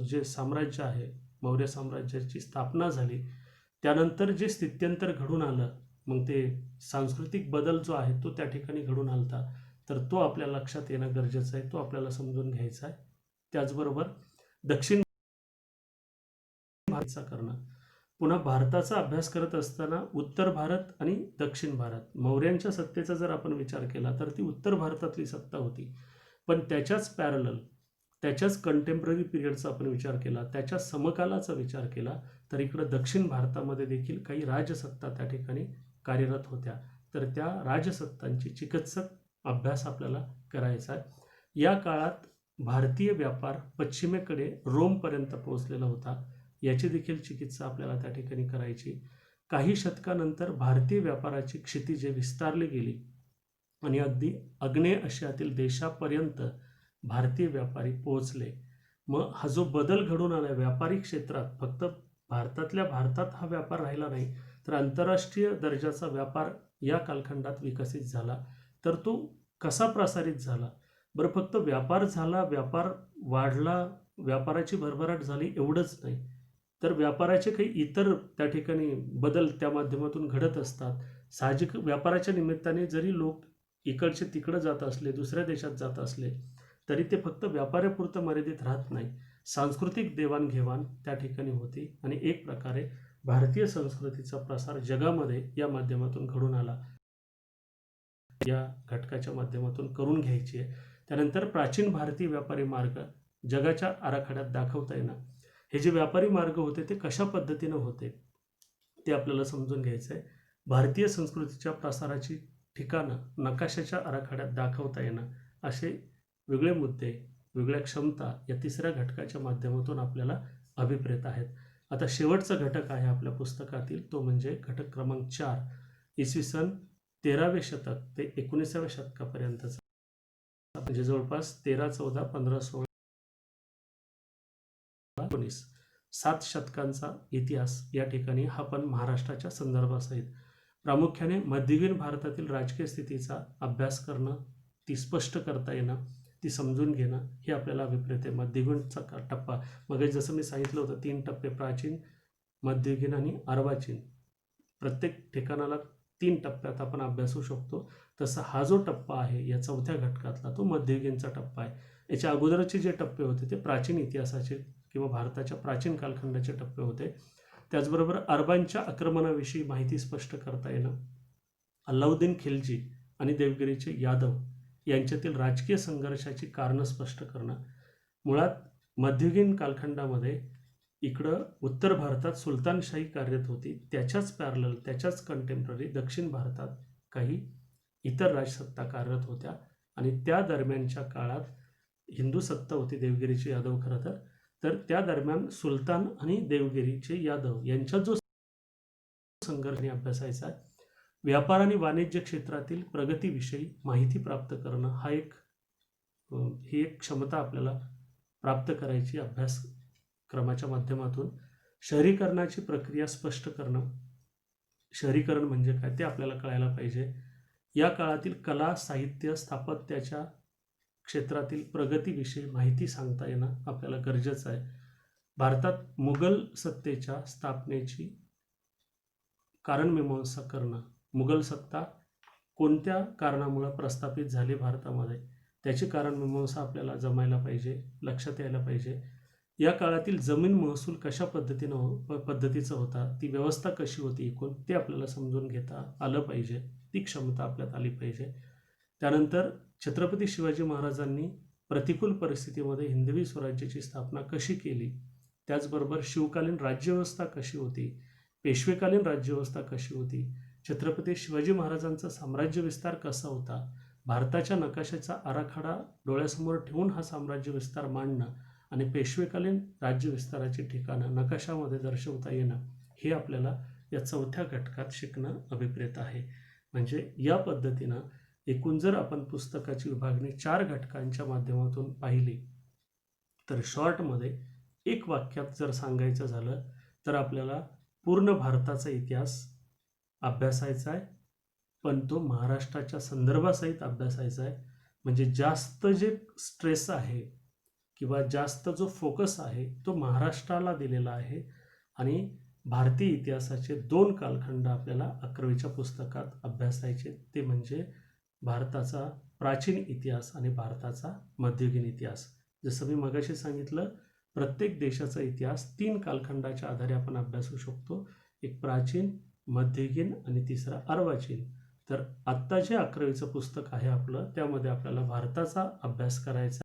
जे साम्राज्य आहे, मौर्य साम्राज्याची स्थापना झाली, त्यानंतर जे स्थित्यंतर घडून आलं, मग ते सांस्कृतिक बदल जो आहे तो त्या ठिकाणी घडून आलता, तर तो आपल्या लक्षात येणं गरजेचं आहे, तो आपल्याला समजून घ्यायचा आहे. त्याचबरोबर दक्षिण भारताचा करणं, पुन्हा भारताचा अभ्यास करत असताना उत्तर भारत आणि दक्षिण भारत, मौर्यांच्या सत्तेचा जर आपण विचार केला तर ती उत्तर भारतातली सत्ता होती, पण त्याच्याच पॅरलल, त्याच्याच कंटेम्पररी पिरियडचा आपण विचार केला, त्याच्या समकालाचा विचार केला, तर इकडं दक्षिण भारतामध्ये देखील काही राजसत्ता त्या ठिकाणी कार्यरत होत्या. तर त्या राजसत्तांची चिकित्सक अभ्यास आपल्याला करायचा आहे. या काळात भारतीय व्यापार पश्चिमेकडे रोमपर्यंत पोहोचलेला होता, याची देखील चिकित्सा आपल्याला त्या ठिकाणी करायची. काही शतकानंतर भारतीय व्यापाराची क्षितिजे विस्तारली गेली आणि अगदी आग्नेय आशियातील देशापर्यंत भारतीय व्यापारी पोहोचले. मग हा जो बदल घडून आला व्यापारी क्षेत्रात, फक्त भारतातल्या भारतात हा व्यापार राहिला नाही, तर आंतरराष्ट्रीय दर्जाचा व्यापार या कालखंडात विकसित झाला. तर तो कसा प्रसारित झाला? बरं, फक्त व्यापार झाला, व्यापार वाढला, व्यापाराची भरभराट झाली एवढंच नाही, तर व्यापाराचे काही इतर त्या ठिकाणी बदल त्या माध्यमातून घडत असतात. साहजिक व्यापाराच्या निमित्ताने जरी लोक इकडचे तिकडं जात असले, दुसऱ्या देशात जात असले, तरी ते फक्त व्यापारापुरतं मर्यादित राहत नाही. सांस्कृतिक देवाणघेवाण त्या ठिकाणी होती आणि एक प्रकारे भारतीय संस्कृतीचा प्रसार जगामध्ये या माध्यमातून घडून आला. या घटकाच्या माध्यमातून करून घ्यायची आहे. त्यानंतर प्राचीन भारतीय व्यापारी मार्ग जगाच्या आराखड्यात दाखवता येणं. हे जे व्यापारी मार्ग होते ते कशा पद्धतीनं होते ते आपल्याला समजून घ्यायचं आहे. भारतीय संस्कृतीच्या प्रसाराची ठिकाणं नकाशाच्या आराखड्यात दाखवता येणं, असे वेगळे मुद्दे, वेगळ्या क्षमता या तिसऱ्या घटकाच्या माध्यमातून आपल्याला अभिप्रेत आहेत. आता शेवटचा घटक आहे आपल्या पुस्तकातील, तो म्हणजे घटक क्रमांक 4, इसवी सन 13वे शतक ते 19व्या शतकापर्यंतचा, म्हणजे जवळपास 13, 14, 15, 16, 19, 7 शतकांचा इतिहास या ठिकाणी हा पण महाराष्ट्राच्या संदर्भासहित. प्रामुख्याने मध्ययुगीन भारतातील राजकीय स्थितीचा अभ्यास करणं, ती स्पष्ट करता येणं, ती समजून घेणं हे आपल्याला अभिप्रेत आहे. मध्ययुगीनचा टप्पा, मग जसं मी सांगितलं होतं 3 टप्पे, प्राचीन, मध्ययुगीन आणि अर्वाचीन, प्रत्येक ठिकाणाला 3 टप्प्यात आपण अभ्यासू शकतो. तसा हा जो टप्पा आहे या 4थ्या घटकातला तो मध्ययुगीनचा टप्पा आहे. याच्या अगोदरचे जे टप्पे होते ते प्राचीन इतिहासाचे किंवा भारताच्या प्राचीन कालखंडाचे टप्पे होते. त्याचबरोबर अरबांच्या आक्रमणाविषयी माहिती स्पष्ट करता येणं, अल्लाउद्दीन खिलजी आणि देवगिरीचे यादव यांच्यातील राजकीय संघर्षाची कारणं स्पष्ट करणं. मुळात मध्ययुगीन कालखंडामध्ये इकडं उत्तर भारतात सुलतानशाही कार्यरत होती, त्याच्याच पॅरलल, त्याच्याच कंटेम्पररी दक्षिण भारतात काही इतर राजसत्ता कार्यरत होत्या आणि त्या दरम्यानच्या काळात हिंदू सत्ता होती देवगिरीचे यादव खरं तर त्या दरम्यान सुलतान आणि देवगिरीचे यादव यांच्यात जो संघर्ष अभ्यासायचा आहे. व्यापार आणि वाणिज्य क्षेत्रातील प्रगतीविषयी माहिती प्राप्त करणं ही एक क्षमता आपल्याला प्राप्त करायची अभ्यासक्रमाच्या माध्यमातून. शहरीकरणाची प्रक्रिया स्पष्ट करणं, शहरीकरण म्हणजे काय ते आपल्याला कळायला पाहिजे. या काळातील कला, साहित्य, स्थापत्याच्या क्षेत्रातील प्रगतीविषयी माहिती सांगता येणं आपल्याला गरजेचं आहे. भारतात मुघल सत्तेच्या स्थापनेची कारणमीमांसा करणं, मुघल सत्ता कोणत्या कारणामुळे प्रस्थापित झाली भारतामध्ये, त्याची कारणमीमांसा आपल्याला जमायला पाहिजे, लक्षात यायला पाहिजे. या काळातील जमीन महसूल कशा पद्धतीचा होता, ती व्यवस्था कशी होती एकूण, ते आपल्याला समजून घेता आलं पाहिजे, ती क्षमता आपल्यात आली पाहिजे. त्यानंतर छत्रपती शिवाजी महाराजांनी प्रतिकूल परिस्थितीमध्ये हिंदवी स्वराज्याची स्थापना कशी केली, त्याचबरोबर शिवकालीन राज्यव्यवस्था कशी होती, पेशवेकालीन राज्यव्यवस्था कशी होती, छत्रपती शिवाजी महाराजांचा साम्राज्य विस्तार कसा होता, भारताच्या नकाशाचा आराखडा डोळ्यासमोर ठेवून हा साम्राज्य विस्तार मांडणं आणि पेशवेकालीन राज्य विस्ताराची ठिकाणं नकाशामध्ये दर्शवता येणं, हे आपल्याला या चौथ्या घटकात शिकणं अभिप्रेत आहे. म्हणजे या पद्धतीनं एकूण जर आपण पुस्तकाची विभागणी 4 घटकांच्या माध्यमातून पाहिली, तर शॉर्टमध्ये एक वाक्यात जर सांगायचं झालं तर आपल्याला पूर्ण भारताचा इतिहास अभ्यासायचा आहे, पण तो महाराष्ट्राच्या संदर्भासहित अभ्यासायचा आहे. म्हणजे जास्त जे स्ट्रेस आहे किंवा जास्त जो फोकस आहे तो महाराष्ट्राला दिलेला आहे. आणि भारतीय इतिहासाचे 2 कालखंड आपल्याला 11वीच्या पुस्तकात अभ्यासायचे, ते म्हणजे भारताचा प्राचीन इतिहास आणि भारताचा मध्ययुगीन इतिहास. जसं मी मगाशी सांगितलं, प्रत्येक देशाचा इतिहास 3 कालखंडाच्या आधारे आपण अभ्यासू शकतो, एक प्राचीन, मध्ययुगीन आणि तिसरा अर्वाचीन. तर आत्ता जे 11वीचं पुस्तक आहे आपलं, त्यामध्ये आपल्याला भारताचा अभ्यास करायचा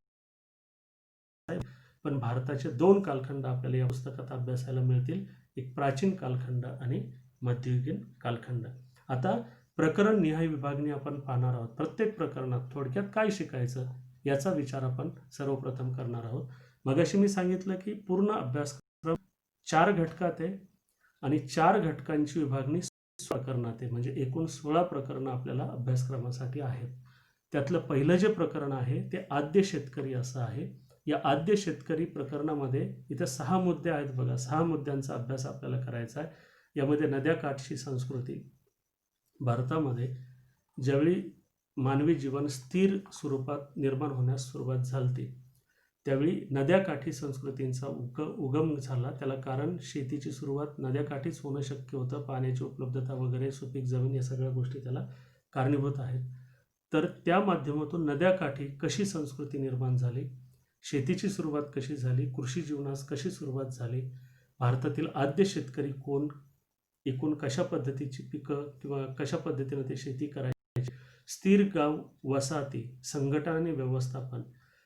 आहे, पण भारताचे 2 कालखंड आपल्याला या पुस्तकात अभ्यासायला मिळतील, एक प्राचीन कालखंड आणि मध्ययुगीन कालखंड. आता प्रकरण निहाय विभागणी आपण पाहणार आहोत. प्रत्येक प्रकरणात थोडक्यात काय शिकायचं याचा विचार आपण सर्वप्रथम करणार आहोत. मगाशी मी सांगितलं की पूर्ण अभ्यासक्रम 4 घटकात आहे आणि 4 घटकांची विभागणी 16 प्रकरणात आहे. म्हणजे एकूण 16 प्रकरणं आपल्याला अभ्यासक्रमासाठी आहेत. त्यातलं पहिलं जे प्रकरण आहे ते आद्य शेतकरी असं आहे. या आद्य शेतकरी प्रकरणामध्ये इथे 6 मुद्दे आहेत बघा. 6 मुद्द्यांचा अभ्यास आपल्याला करायचा आहे. यामध्ये नद्याकाठची संस्कृती, भारतामध्ये ज्यावेळी मानवी जीवन स्थिर स्वरूपात निर्माण होण्यास सुरुवात झाली, त्यावेळी नद्याकाठी संस्कृतींचा उगम झाला. त्याला कारण शेतीची सुरुवात नद्याकाठीच होणं शक्य होतं. पाण्याची उपलब्धता वगैरे, सुपीक जमीन, या सगळ्या गोष्टी त्याला कारणीभूत आहेत. तर त्या माध्यमातून नद्याकाठी कशी संस्कृती निर्माण झाली, शेतीची सुरुवात कशी झाली, कृषी जीवनास कशी सुरुवात झाली, भारतातील आद्य शेतकरी कोण, एकूण कशा पद्धतीची पिकं किंवा कशा पद्धतीने ते शेती करायची, स्थिर गाव वसाहती संघटना आणि व्यवस्थापन,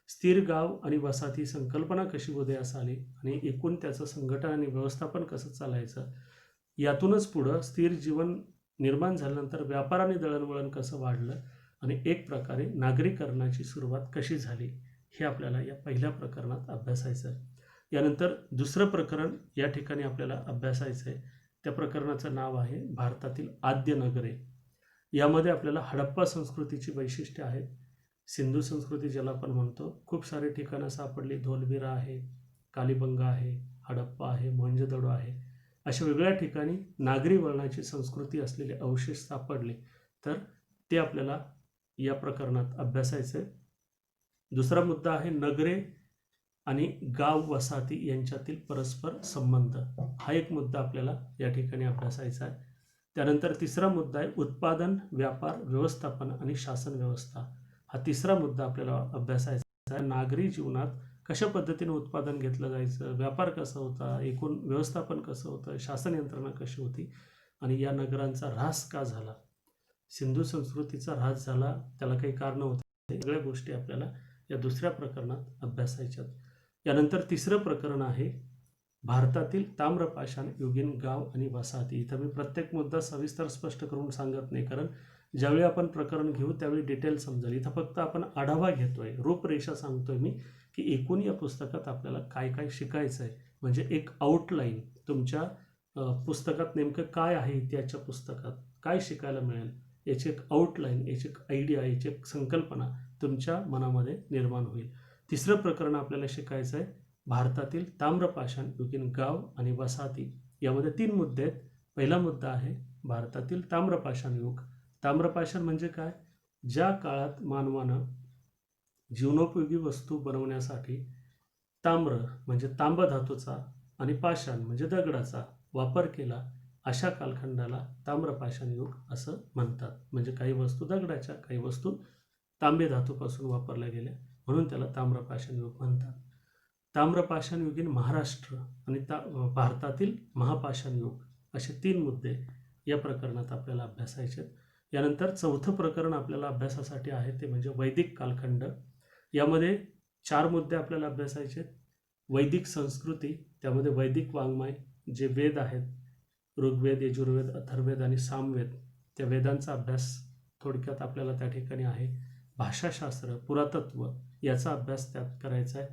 स्थिर गाव आणि वसाहती संकल्पना कशी उदयास आली आणि एकूण त्याचं संघटन आणि व्यवस्थापन कसं चालायचं, यातूनच पुढं स्थिर जीवन निर्माण झाल्यानंतर व्यापार आणि दळणवळण कसं वाढलं आणि एक प्रकारे नागरीकरणाची सुरुवात कशी झाली, हे आपल्याला या पहिल्या प्रकरणात अभ्यासायचं आहे. यानंतर दुसरं प्रकरण या ठिकाणी आपल्याला अभ्यासायचं आहे. त्या प्रकरणाचं नाव आहे भारतातील आद्य नगरे. यामध्ये आपल्याला हडप्पा संस्कृतीची वैशिष्ट्ये आहेत. सिंधू संस्कृती ज्याला आपण म्हणतो, खूप सारे ठिकाणं सापडली. धोलविरा आहे, कालीबंगा आहे, हडप्पा आहे, मोहंजोदडो आहे. अशा वेगळ्या ठिकाणी नागरी वळणाची संस्कृती असलेले अवशेष सापडले, तर ते आपल्याला या प्रकरणात अभ्यासायचं आहे. दुसरा मुद्दा आहे नगरे आणि गाव वसाहती यांच्यातील परस्पर संबंध. हा एक मुद्दा आपल्याला या ठिकाणी अभ्यासायचा आहे. त्यानंतर तिसरा मुद्दा आहे उत्पादन, व्यापार, व्यवस्थापन आणि शासन व्यवस्था. हा तिसरा मुद्दा आपल्याला अभ्यासायचा आहे. नागरी जीवनात कशा पद्धतीने उत्पादन घेतलं जायचं, व्यापार कसा होता, एकूण व्यवस्थापन कसं होतं, शासन यंत्रणा कशी होती आणि या नगरांचा ऱ्हास का झाला, सिंधू संस्कृतीचा ऱ्हास झाला, त्याला काही कारणं होती, सगळ्या गोष्टी आपल्याला या दुसऱ्या प्रकरणात अभ्यासायच्यात. यानंतर तिसरं प्रकरण आहे भारतातील ताम्रपाषाण युगीन गाव आणि वसाहती. इथं मी प्रत्येक मुद्दा सविस्तर स्पष्ट करून सांगत नाही, कारण ज्यावेळी आपण प्रकरण घेऊ त्यावेळी डिटेल समजेल. इथं फक्त आपण आढावा घेतोय, रूपरेषा सांगतोय मी की एकूण या पुस्तकात आपल्याला काय काय शिकायचं आहे. म्हणजे एक आउटलाईन तुमच्या पुस्तकात नेमकं काय आहे, इतिहासच्या पुस्तकात काय शिकायला मिळेल, याची एक आउटलाईन, याची एक आयडिया, याची एक संकल्पना तुमच्या मनामध्ये निर्माण होईल. तिसरं प्रकरण आपल्याला शिकायचं आहे भारतातील ताम्रपाषाण युगीन गाव आणि वसाहती. यामध्ये 3 मुद्दे आहेत. पहिला मुद्दा आहे भारतातील ताम्रपाषाण युग. ताम्रपाषाण म्हणजे काय? ज्या काळात मानवानं जीवनोपयोगी वस्तू बनवण्यासाठी ताम्र म्हणजे तांब धातूचा आणि पाषाण म्हणजे दगडाचा वापर केला, अशा कालखंडाला ताम्रपाषाण युग असं म्हणतात. म्हणजे काही वस्तू दगडाच्या, काही वस्तू तांबे धातूपासून वापरल्या गेल्या, म्हणून त्याला ताम्रपाषाण युग म्हणतात. ताम्रपाषाण युगीन महाराष्ट्र आणि भारतातील महापाषाण युग असे 3 मुद्दे या प्रकरणात आपल्याला अभ्यासायचे आहेत. यानंतर चौथं प्रकरण आपल्याला अभ्यासासाठी आहे ते म्हणजे वैदिक कालखंड. यामध्ये 4 मुद्दे आपल्याला अभ्यासायचे आहेत. वैदिक संस्कृती, त्यामध्ये वैदिक वाङ्मय जे वेद आहेत, ऋग्वेद, यजुर्वेद, अथर्ववेद आणि सामवेद, त्या वेदांचा अभ्यास थोडक्यात आपल्याला त्या ठिकाणी आहे. भाषाशास्त्र, पुरातत्व याचा अभ्यास त्यात करायचा आहे.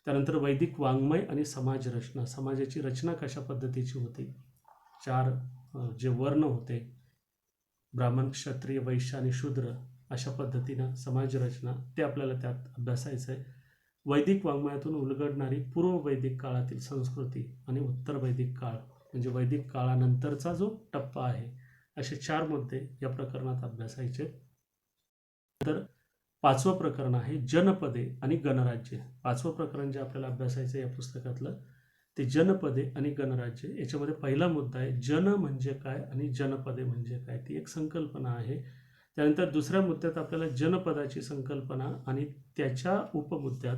त्यानंतर वैदिक वाङ्मय आणि समाज रचना, समाजाची रचना कशा पद्धतीची होती, 4 जे वर्ण होते, ब्राह्मण, क्षत्रिय, वैश्य आणि शूद्र, अशा पद्धतीनं समाज रचना, ते आपल्याला त्यात अभ्यासायचं आहे. वैदिक वाङ्मयातून उलगडणारी पूर्व वैदिक काळातील संस्कृती आणि उत्तर वैदिक काळ म्हणजे वैदिक काळानंतरचा जो टप्पा आहे, असे 4 मुद्दे या प्रकरणात अभ्यासायचे. तर 5वं प्रकरण आहे जनपदे आणि गणराज्य. 5वं प्रकरण जे आपल्याला अभ्यासायचं या पुस्तकातलं ते जनपदे आणि गणराज्य. याच्यामध्ये पहिला मुद्दा आहे जन म्हणजे काय आणि जनपदे म्हणजे काय, ती एक संकल्पना आहे. त्यानंतर दुसऱ्या मुद्द्यात आपल्याला जनपदाची संकल्पना आणि त्याच्या उपमुद्द्यात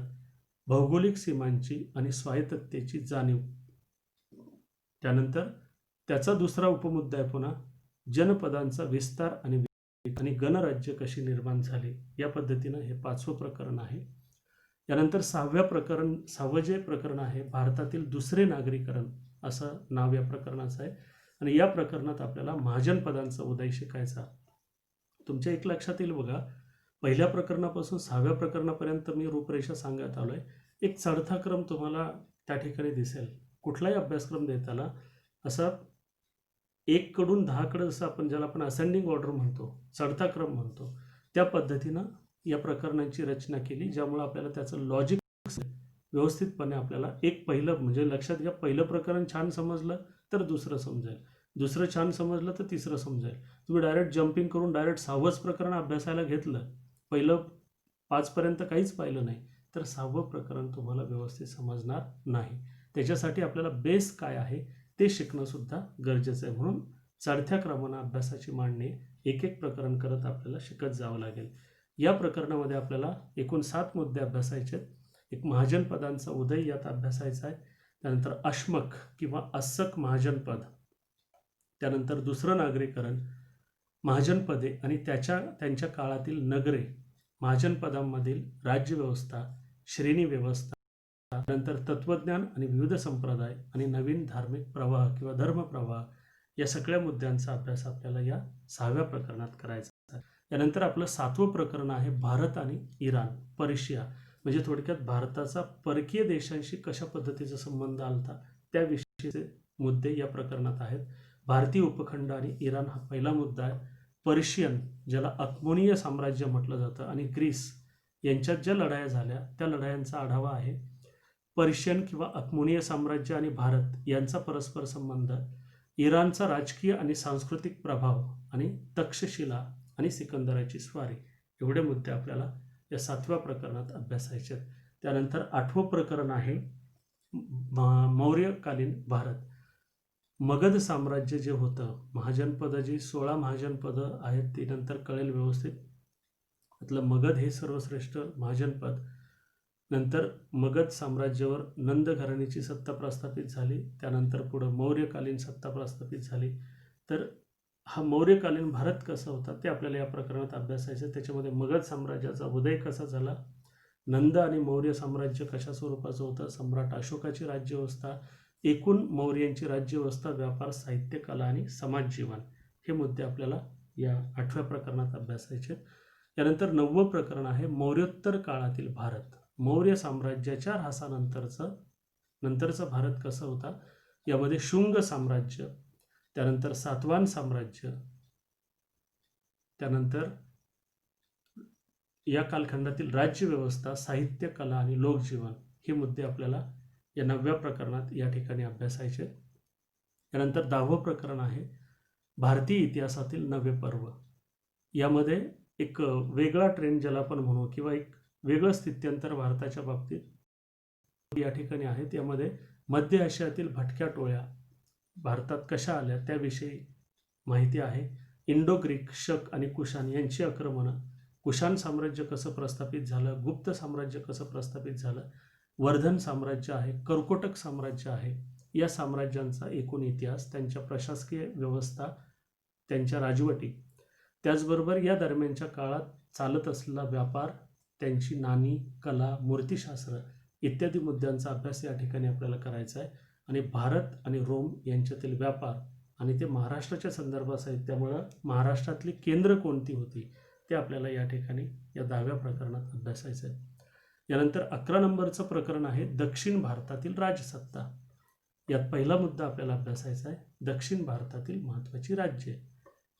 भौगोलिक सीमांची आणि स्वायत्ततेची जाणीव. त्यानंतर त्याचा दुसरा उपमुद्दा आहे पुन्हा जनपदांचा विस्तार आणि गणराज्य कशी निर्माण झाली, या पद्धतीनं हे 5वं प्रकरण आहे. यानंतर 6वं जे प्रकरण आहे भारतातील दुसरे नागरीकरण असं नाव या प्रकरणाचं आहे. आणि या प्रकरणात आपल्याला महाजनपदांचा उदय शिकायचा. तुमच्या एक लक्षात येईल बघा, पहिल्या प्रकरणापासून 6व्या प्रकरणापर्यंत मी रूपरेषा सांगत आलोय. एक चढता क्रम तुम्हाला त्या ठिकाणी दिसेल. कुठलाही अभ्यासक्रम देताना असा 1 कडून 10 कडे जसं आपण ज्याला आपण असेंडिंग ऑर्डर म्हणतो, चढता क्रम म्हणतो, त्या पद्धतीनं या प्रकरणांची रचना केली, ज्यामुळे आपल्याला त्याचं लॉजिक व्यवस्थितपणे आपल्याला एक पहिलं म्हणजे लक्षात घ्या, पहिलं प्रकरण छान समजलं तर दुसरं समजेल, दुसरं छान समजलं तर तिसरं समजेल. तुम्ही डायरेक्ट जम्पिंग करून डायरेक्ट 6वंच प्रकरण अभ्यासायला घेतलं, पहिलं 5 पर्यंत काहीच पाहिलं नाही, तर 6वं प्रकरण तुम्हाला व्यवस्थित समजणार नाही. त्याच्यासाठी आपल्याला बेस काय आहे ते शिकणं सुद्धा गरजेचं आहे. म्हणून चढत्या क्रमानं अभ्यासाची मांडणी एक एक प्रकरण करत आपल्याला शिकत जावं लागेल. या प्रकरणामध्ये आपल्याला एकूण 7 मुद्दे अभ्यासायचे आहेत. एक महाजनपदांचा उदय यात अभ्यासायचा आहे. त्यानंतर अश्मक किंवा अस्सक महाजनपद, त्यानंतर दुसरं नागरीकरण, महाजनपदे आणि त्यांच्या काळातील नगरे, महाजनपदांमधील राज्यव्यवस्था, श्रेणी व्यवस्था, नंतर तत्वज्ञान आणि विविध संप्रदाय आणि नवीन धार्मिक प्रवाह किंवा धर्मप्रवाह, या सगळ्या मुद्द्यांचा अभ्यास आपल्याला या 6व्या प्रकरणात करायचा आहे. यानंतर आपलं 7वं प्रकरण आहे भारत आणि इराण, पर्शिया, म्हणजे थोडक्यात भारताचा परकीय देशांशी कशा पद्धतीचा संबंध आलता त्याविषयीचे मुद्दे या प्रकरणात आहेत. भारतीय उपखंड आणि इराण हा पहिला मुद्दा आहे. पर्शियन, ज्याला अक्मोनीय साम्राज्य म्हटलं जातं, आणि ग्रीस यांच्यात ज्या लढाया झाल्या त्या लढायांचा आढावा आहे. पर्शियन किंवा अक्मोनीय साम्राज्य आणि भारत यांचा परस्पर संबंध, इराणचा राजकीय आणि सांस्कृतिक प्रभाव, आणि तक्षशिला आणि सिकंदराची स्वारी, एवढे मुद्दे आपल्याला या 7व्या प्रकरणात अभ्यासायचे आहेत. त्यानंतर 8वं प्रकरण आहे मौर्यकालीन भारत. मगध साम्राज्य जे होतं, महाजनपद जी 16 महाजनपदं आहेत ती नंतर कळेल व्यवस्थित. त्यातलं मगध हे सर्वश्रेष्ठ महाजनपद. नंतर मगध साम्राज्यावर नंद घराण्याची सत्ता प्रस्थापित झाली, त्यानंतर पुढं मौर्यकालीन सत्ता प्रस्थापित झाली. तर हा मौर्यकालीन भारत कसा होता ते आपल्याला या प्रकरणात अभ्यासायचं. त्याच्यामध्ये मगध साम्राज्याचा उदय कसा झाला, नंद आणि मौर्य साम्राज्य कशा स्वरूपाचं होतं, सम्राट अशोकाची राज्यव्यवस्था, एकूण मौर्यांची राज्यव्यवस्था, व्यापार, साहित्य, कला आणि समाज जीवन, हे मुद्दे आपल्याला या 8व्या प्रकरणात अभ्यासायचे. त्यानंतर 9वं प्रकरण आहे मौर्योत्तर काळातील भारत, मौर्य साम्राज्याच्या नंतरचा भारत कसा होता. यामध्ये शुंग साम्राज्य, त्यानंतर सातवाहन साम्राज्य, त्यानंतर या कालखंडातील राज्यव्यवस्था, साहित्य, कला आणि लोकजीवन, हे मुद्दे आपल्याला या 9व्या प्रकरणात या ठिकाणी अभ्यासायचे. त्यानंतर 10वं प्रकरण आहे भारतीय इतिहासातील 9वे पर्व. यामध्ये एक वेगळा ट्रेंड ज्याला आपण म्हणू किंवा एक वेगळं स्थित्यंतर भारताच्या बाबतीत या ठिकाणी आहेत. यामध्ये मध्य आशियातील भटक्या टोळ्या भारतात कशा आल्या त्याविषयी माहिती आहे. इंडो ग्रीक, शक आणि कुशाण यांची आक्रमणं, कुशाण साम्राज्य कसं प्रस्थापित झालं, गुप्त साम्राज्य कसं प्रस्थापित झालं, वर्धन साम्राज्य आहे, कर्कोटक साम्राज्य आहे, या साम्राज्यांचा एकूण इतिहास, त्यांच्या प्रशासकीय व्यवस्था, त्यांच्या राजवटी, त्याचबरोबर या दरम्यानच्या काळात चालत असलेला व्यापार, त्यांची नाणी, कला, मूर्तिशास्त्र इत्यादी मुद्द्यांचा अभ्यास या ठिकाणी आपल्याला करायचा आहे. आणि भारत आणि रोम यांच्यातील व्यापार आणि ते महाराष्ट्राच्या संदर्भात आहेत, त्यामुळं महाराष्ट्रातली केंद्र कोणती होती ते आपल्याला या ठिकाणी या 10व्या प्रकरणात अभ्यासायचं आहे. यानंतर 11 नंबरचं प्रकरण आहे दक्षिण भारतातील राजसत्ता. यात पहिला मुद्दा आपल्याला अभ्यासायचा आहे दक्षिण भारतातील महत्त्वाची राज्ये.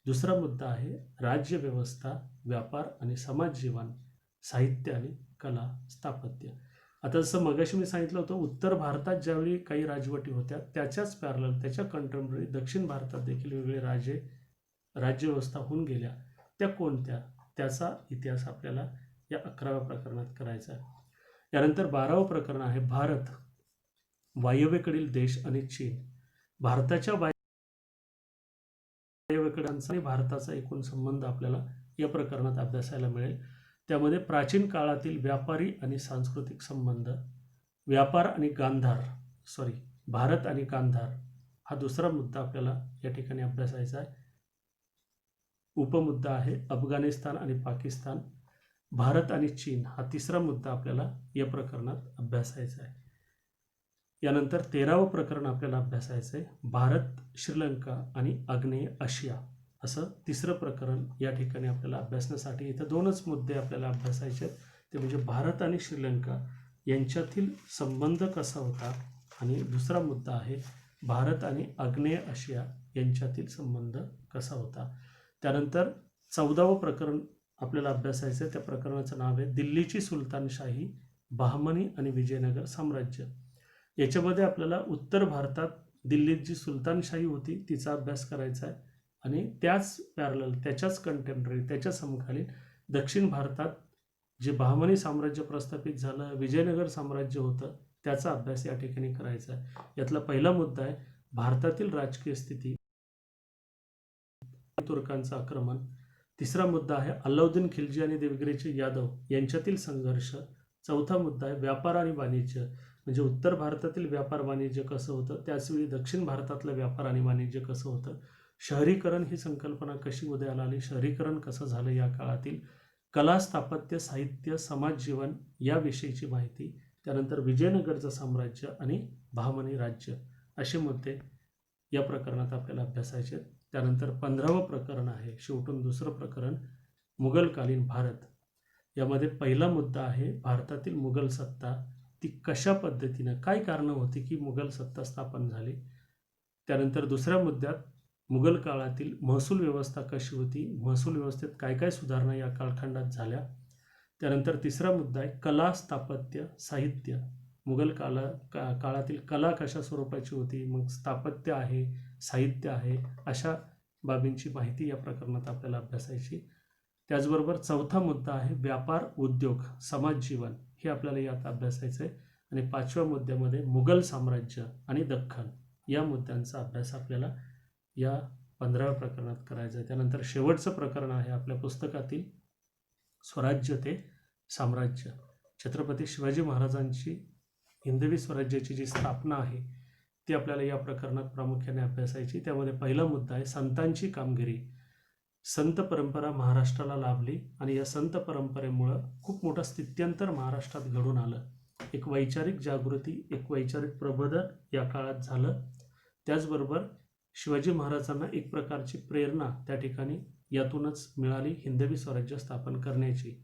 दुसरा मुद्दा आहे राज्य व्यवस्था, व्यापार आणि समाज जीवन, साहित्य आणि कला, स्थापत्य. आता जसं मगाशी मी सांगितलं होतं, उत्तर भारतात ज्यावेळी काही राजवटी होत्या त्याच्याच पॅरलल, त्याच्या कंटेम्पररी दक्षिण भारतात देखील वेगळे राज्यव्यवस्था होऊन गेल्या. त्या कोणत्या, त्याचा इतिहास आपल्याला या 11व्या प्रकरणात करायचा आहे. यानंतर 12वं प्रकरण आहे भारत, वायव्येकडील देश आणि चीन. भारताच्या वायव्येकडचा आणि भारताचा एकूण संबंध आपल्याला या प्रकरणात अभ्यासायला मिळेल. त्यामध्ये प्राचीन काळातील व्यापारी आणि सांस्कृतिक संबंध, भारत आणि गांधार हा दुसरा मुद्दा आपल्याला या ठिकाणी अभ्यासायचा आहे. उपमुद्दा आहे अफगाणिस्तान आणि पाकिस्तान. भारत आणि चीन हा तिसरा मुद्दा आपल्याला या प्रकरणात अभ्यासायचा आहे. यानंतर 13वं प्रकरण आपल्याला अभ्यासायचं आहे भारत, श्रीलंका आणि आग्नेय आशिया असं तिसरं प्रकरण या ठिकाणी आपल्याला अभ्यासण्यासाठी इथं 2च मुद्दे आपल्याला अभ्यासायचे आहेत. ते म्हणजे भारत आणि श्रीलंका यांच्यातील संबंध कसा होता आणि दुसरा मुद्दा आहे भारत आणि आग्नेय आशिया यांच्यातील संबंध कसा होता. त्यानंतर 14वं प्रकरण आपल्याला अभ्यासायचं आहे. त्या प्रकरणाचं नाव आहे दिल्लीची सुलतानशाही, बहामनी आणि विजयनगर साम्राज्य. याच्यामध्ये आपल्याला उत्तर भारतात दिल्लीत जी सुलतानशाही होती तिचा अभ्यास करायचा आहे आणि त्याच पॅरलल, त्याच्याच कंटेम्पररी, त्याच्या समकालीन दक्षिण भारतात जे बहामनी साम्राज्य प्रस्थापित झालं, विजयनगर साम्राज्य होतं, त्याचा अभ्यास या ठिकाणी करायचा आहे. यातला पहिला मुद्दा आहे भारतातील राजकीय स्थिती, तुर्कांचं आक्रमण. तिसरा मुद्दा आहे अल्लाउद्दीन खिलजी आणि देवगिरीचे यादव यांच्यातील संघर्ष. चौथा मुद्दा आहे व्यापार आणि वाणिज्य, म्हणजे उत्तर भारतातील व्यापार वाणिज्य कसं होतं, त्याचवेळी दक्षिण भारतातलं व्यापार आणि वाणिज्य कसं होतं. शहरीकरण ही संकल्पना कशी उदयाला आली, शहरीकरण कसं झालं या काळातील, कला, स्थापत्य, साहित्य, समाज जीवन याविषयीची माहिती. त्यानंतर विजयनगरचं साम्राज्य आणि बहामनी राज्य असे मुद्दे या प्रकरणात आपल्याला अभ्यासायचे. त्यानंतर 15वं प्रकरण आहे शेवटून दुसरं प्रकरण मुघलकालीन भारत. यामध्ये पहिला मुद्दा आहे भारतातील मुघल सत्ता, ती कशा पद्धतीनं, काय कारणं होती की मुघल सत्ता स्थापन झाली. त्यानंतर दुसऱ्या मुद्द्यात मुघल काळातील महसूल व्यवस्था कशी होती, महसूल व्यवस्थेत काय काय सुधारणा या कालखंडात झाल्या. त्यानंतर तिसरा मुद्दा आहे कला, स्थापत्य, साहित्य. मुघल काळातील कला कशा स्वरूपाची होती, मग स्थापत्य आहे, साहित्य आहे, अशा बाबींची माहिती या प्रकरणात आपल्याला अभ्यासायची. त्याचबरोबर चौथा मुद्दा आहे व्यापार, उद्योग, समाज जीवन, हे आपल्याला यात अभ्यासायचं आहे. आणि 5व्या मुद्द्यामध्ये मुघल साम्राज्य आणि दख्खन या मुद्द्यांचा अभ्यास आपल्याला या 15व्या प्रकरणात करायचं आहे. त्यानंतर शेवटचं प्रकरण आहे आपल्या पुस्तकातील स्वराज्य ते साम्राज्य. छत्रपती शिवाजी महाराजांची हिंदवी स्वराज्याची जी स्थापना आहे ती आपल्याला या प्रकरणात प्रामुख्याने अभ्यासायची. त्यामध्ये पहिला मुद्दा आहे संतांची कामगिरी. संत परंपरा महाराष्ट्राला लाभली आणि या संत परंपरेमुळं खूप मोठं स्थित्यंतर महाराष्ट्रात घडून आलं. एक वैचारिक जागृती, एक वैचारिक प्रबोधन या काळात झालं. त्याचबरोबर शिवाजी महाराजांना एक प्रकारची प्रेरणा त्या ठिकाणी यातूनच मिळाली हिंदवी स्वराज्य स्थापन करण्याची.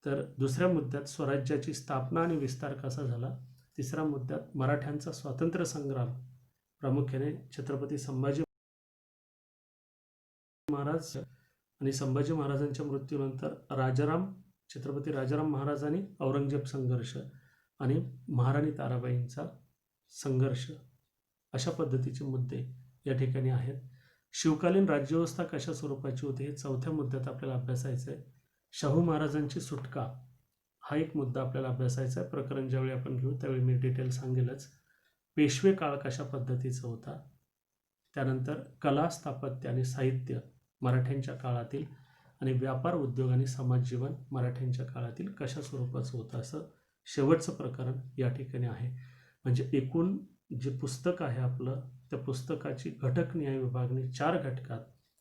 तर दुसऱ्या मुद्द्यात स्वराज्याची स्थापना आणि विस्तार कसा झाला. तिसऱ्या मुद्द्यात मराठ्यांचा स्वातंत्र्य संग्राम, प्रामुख्याने छत्रपती संभाजी महाराज आणि संभाजी महाराजांच्या मृत्यूनंतर छत्रपती राजाराम महाराज आणि औरंगजेब संघर्ष आणि महाराणी ताराबाईंचा संघर्ष, अशा पद्धतीचे मुद्दे या ठिकाणी आहेत. शिवकालीन राज्यव्यवस्था कशा स्वरूपाची होती हे चौथ्या मुद्द्यात आपल्याला अभ्यासायचं आहे. शाहू महाराजांची सुटका हा एक मुद्दा आपल्याला अभ्यासायचा आहे. प्रकरण ज्यावेळी आपण घेऊ त्यावेळी मी डिटेल सांगेलच. पेशवे काळ कशा पद्धतीचा होता, त्यानंतर कला, स्थापत्य आणि साहित्य मराठ्यांच्या काळातील, आणि व्यापार, उद्योग आणि समाजजीवन मराठ्यांच्या काळातील कशा स्वरूपाचं होतं, असं शेवटचं प्रकरण या ठिकाणी आहे. म्हणजे एकूण जे पुस्तक आहे आपलं, त्या पुस्तकाची घटक न्याय विभागणी 4 घटकात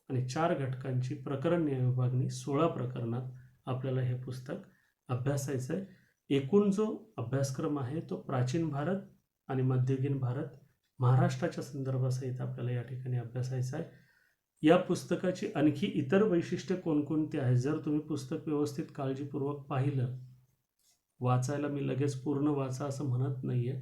आणि 4 घटकांची प्रकरण न्याय विभागणी 16 प्रकरणात आपल्याला हे पुस्तक अभ्यासायचं आहे. एकूण जो अभ्यासक्रम आहे तो प्राचीन भारत आणि मध्ययुगीन भारत महाराष्ट्राच्या संदर्भासहित आपल्याला या ठिकाणी अभ्यासायचं आहे. या पुस्तकाची आणखी इतर वैशिष्ट्ये कोणकोणती आहेत, जर तुम्ही पुस्तक व्यवस्थित काळजीपूर्वक पाहिलं, वाचायला मी लगेच पूर्ण वाचा असं म्हणत नाहीये,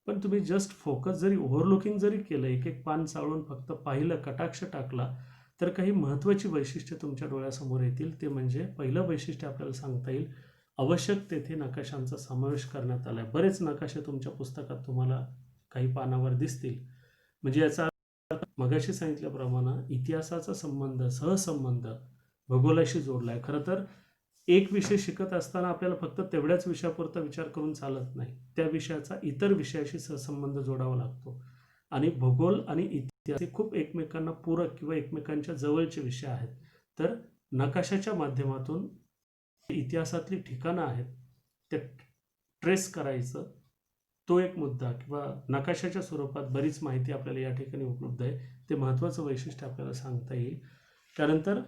पण तुम्ही जस्ट फोकस जरी ओव्हरलुकिंग जरी केलं, एक एक पान चाळून फक्त पाहिलं, कटाक्ष टाकला, तर काही महत्त्वाची वैशिष्ट्ये तुमच्या डोळ्यासमोर येतील. ते म्हणजे पहिलं वैशिष्ट्य आपल्याला सांगता येईल, आवश्यक तेथे नकाशांचा समावेश करण्यात आला आहे. बरेच नकाशे तुमच्या पुस्तकात तुम्हाला काही पानावर दिसतील. म्हणजे याचा मगाशी सांगितल्याप्रमाणे इतिहासाचा संबंध, सहसंबंध भूगोलाशी जोडला आहे. खरं तर एक विषय शिकत असताना आपल्याला फक्त तेवढ्याच विषयापुरता विचार करून चालत नाही, त्या विषयाचा इतर विषयाशी सहसंबंध जोडावा लागतो. आणि भूगोल आणि इतिहास हे खूप एकमेकांना पूरक किंवा एकमेकांच्या जवळचे विषय आहेत. तर नकाशाच्या माध्यमातून इतिहासातली ठिकाणं आहेत ते ट्रेस करायचं, तो एक मुद्दा, किंवा नकाशाच्या स्वरूपात बरीच माहिती आपल्याला या ठिकाणी उपलब्ध आहे, ते महत्त्वाचं वैशिष्ट्य आपल्याला सांगता येईल. त्यानंतर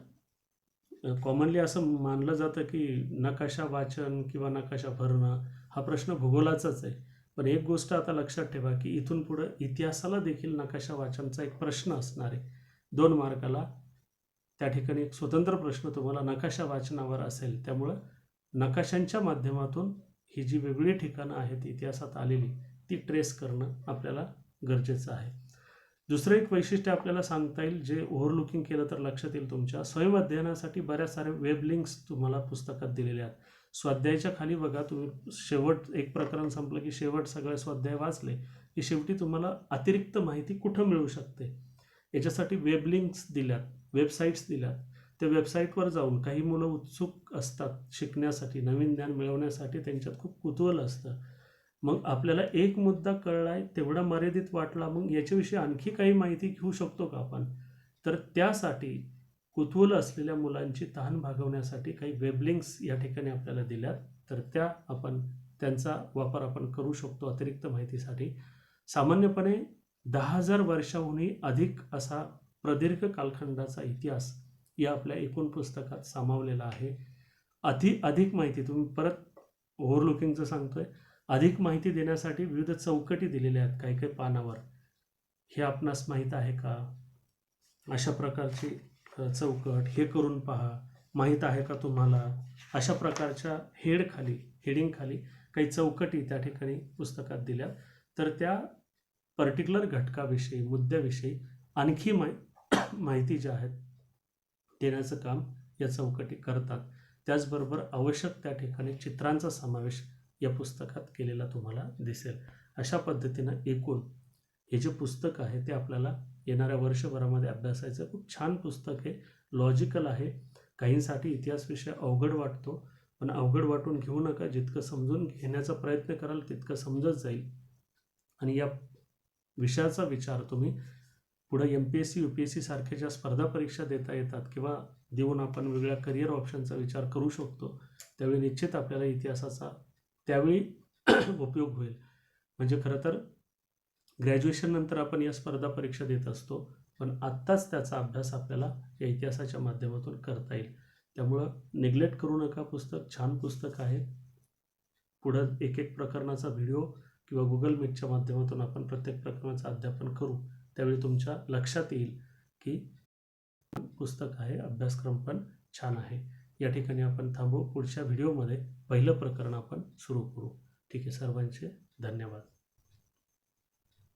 कॉमनली असं मानलं जातं की नकाशा वाचन किंवा नकाशा भरणं हा प्रश्न भूगोलाचाच आहे. पण एक गोष्ट आता लक्षात ठेवा की इथून पुढं इतिहासाला देखील नकाशा वाचनचा एक प्रश्न असणार आहे. 2 मार्काला त्या ठिकाणी एक स्वतंत्र प्रश्न तुम्हाला नकाशा वाचनावर असेल. त्यामुळं नकाशांच्या माध्यमातून ही जी वेगळी ठिकाणं आहेत इतिहासात आलेली, ती ट्रेस करणं आपल्याला गरजेचं आहे. दुसरं एक वैशिष्ट्य आपल्याला सांगता येईल, जे ओव्हरलुकिंग केलं तर लक्षात येईल तुमच्या, स्वयं अध्ययनासाठी बऱ्याच साऱ्या वेब लिंक्स तुम्हाला पुस्तकात दिलेल्या आहेत. स्वाध्यायाच्या खाली बघा, तुम्ही शेवट एक प्रकरण संपलं की शेवट सगळे स्वाध्याय वाचले की शेवटी तुम्हाला अतिरिक्त माहिती कुठं मिळू शकते याच्यासाठी वेब लिंक्स दिल्यात, वेबसाईट्स दिल्यात. त्या वेबसाईटवर जाऊन काही मुलं उत्सुक असतात शिकण्यासाठी, नवीन ज्ञान मिळवण्यासाठी, त्यांच्यात खूप कुतूहल असतं. मग आपल्याला एक मुद्दा कळलाय, तेवढा मर्यादित वाटला, मग याच्याविषयी आणखी काही माहिती घेऊ शकतो का आपण? तर त्यासाठी कुतूहल असलेल्या मुलांची तहान भागवण्यासाठी काही वेब लिंक्स या ठिकाणी आपल्याला दिल्यात, तर त्यांचा वापर आपण करू शकतो अतिरिक्त माहितीसाठी. सामान्यपणे 10,000 वर्षाहूनही अधिक असा प्रदीर्घ कालखंडाचा इतिहास या आपल्या एकूण पुस्तकात सामावलेला आहे. अधिक माहिती, तुम्ही परत ओव्हरलुकिंगचं सांगतोय, अधिक माहिती देण्यासाठी विविध चौकटी दिलेल्या आहेत काही काही पानावर. हे आपणास माहीत आहे का, अशा प्रकारची चौकट, हे करून पहा, माहीत आहे का तुम्हाला, अशा प्रकारच्या हेडिंग खाली काही चौकटी त्या ठिकाणी पुस्तकात दिल्यात. तर त्या पर्टिक्युलर घटकाविषयी, मुद्द्याविषयी आणखी माहिती ज्या आहेत देण्याचं काम या चौकटी करतात. त्याचबरोबर आवश्यक त्या ठिकाणी चित्रांचा समावेश या पुस्तकात केलेला तुम्हाला दिसेल. अशा पद्धतीनं एकूण हे जे पुस्तक आहे ते आपल्याला येणाऱ्या वर्षभरामध्ये अभ्यासायचं. खूप छान पुस्तक आहे, लॉजिकल आहे. काहींसाठी इतिहास विषय अवघड वाटतो, पण अवघड वाटून घेऊ नका. जितकं समजून घेण्याचा प्रयत्न कराल तितकं समजत जाईल. आणि या विषयाचा विचार तुम्ही पुढे MPSC UPSC सारख्या ज्या स्पर्धा परीक्षा देता येतात किंवा देऊन आपण वेगळ्या करिअर ऑप्शनचा विचार करू शकतो, त्यावेळी निश्चित आपल्याला इतिहासाचा त्यावेळी उपयोग होईल. म्हणजे खरं तर ग्रॅज्युएशन नंतर आपण या स्पर्धा परीक्षा देत असतो, पण आत्ताच त्याचा अभ्यास आपल्याला या इतिहासाच्या माध्यमातून करता येईल. त्यामुळं निग्लेक्ट करू नका. पुस्तक छान पुस्तक आहे. पुढं एक एक प्रकरणाचा व्हिडिओ किंवा गुगल मीटच्या माध्यमातून आपण प्रत्येक प्रकरणाचं अध्यापन करू. त्यावेळी तुमच्या लक्षात येईल की पुस्तक आहे, अभ्यासक्रम पण छान आहे. या ठिकाणी आपण थांबू. पुढच्या व्हिडिओमध्ये पहिलं प्रकरण आपण सुरू करू. ठीक आहे. सर्वांचे धन्यवाद.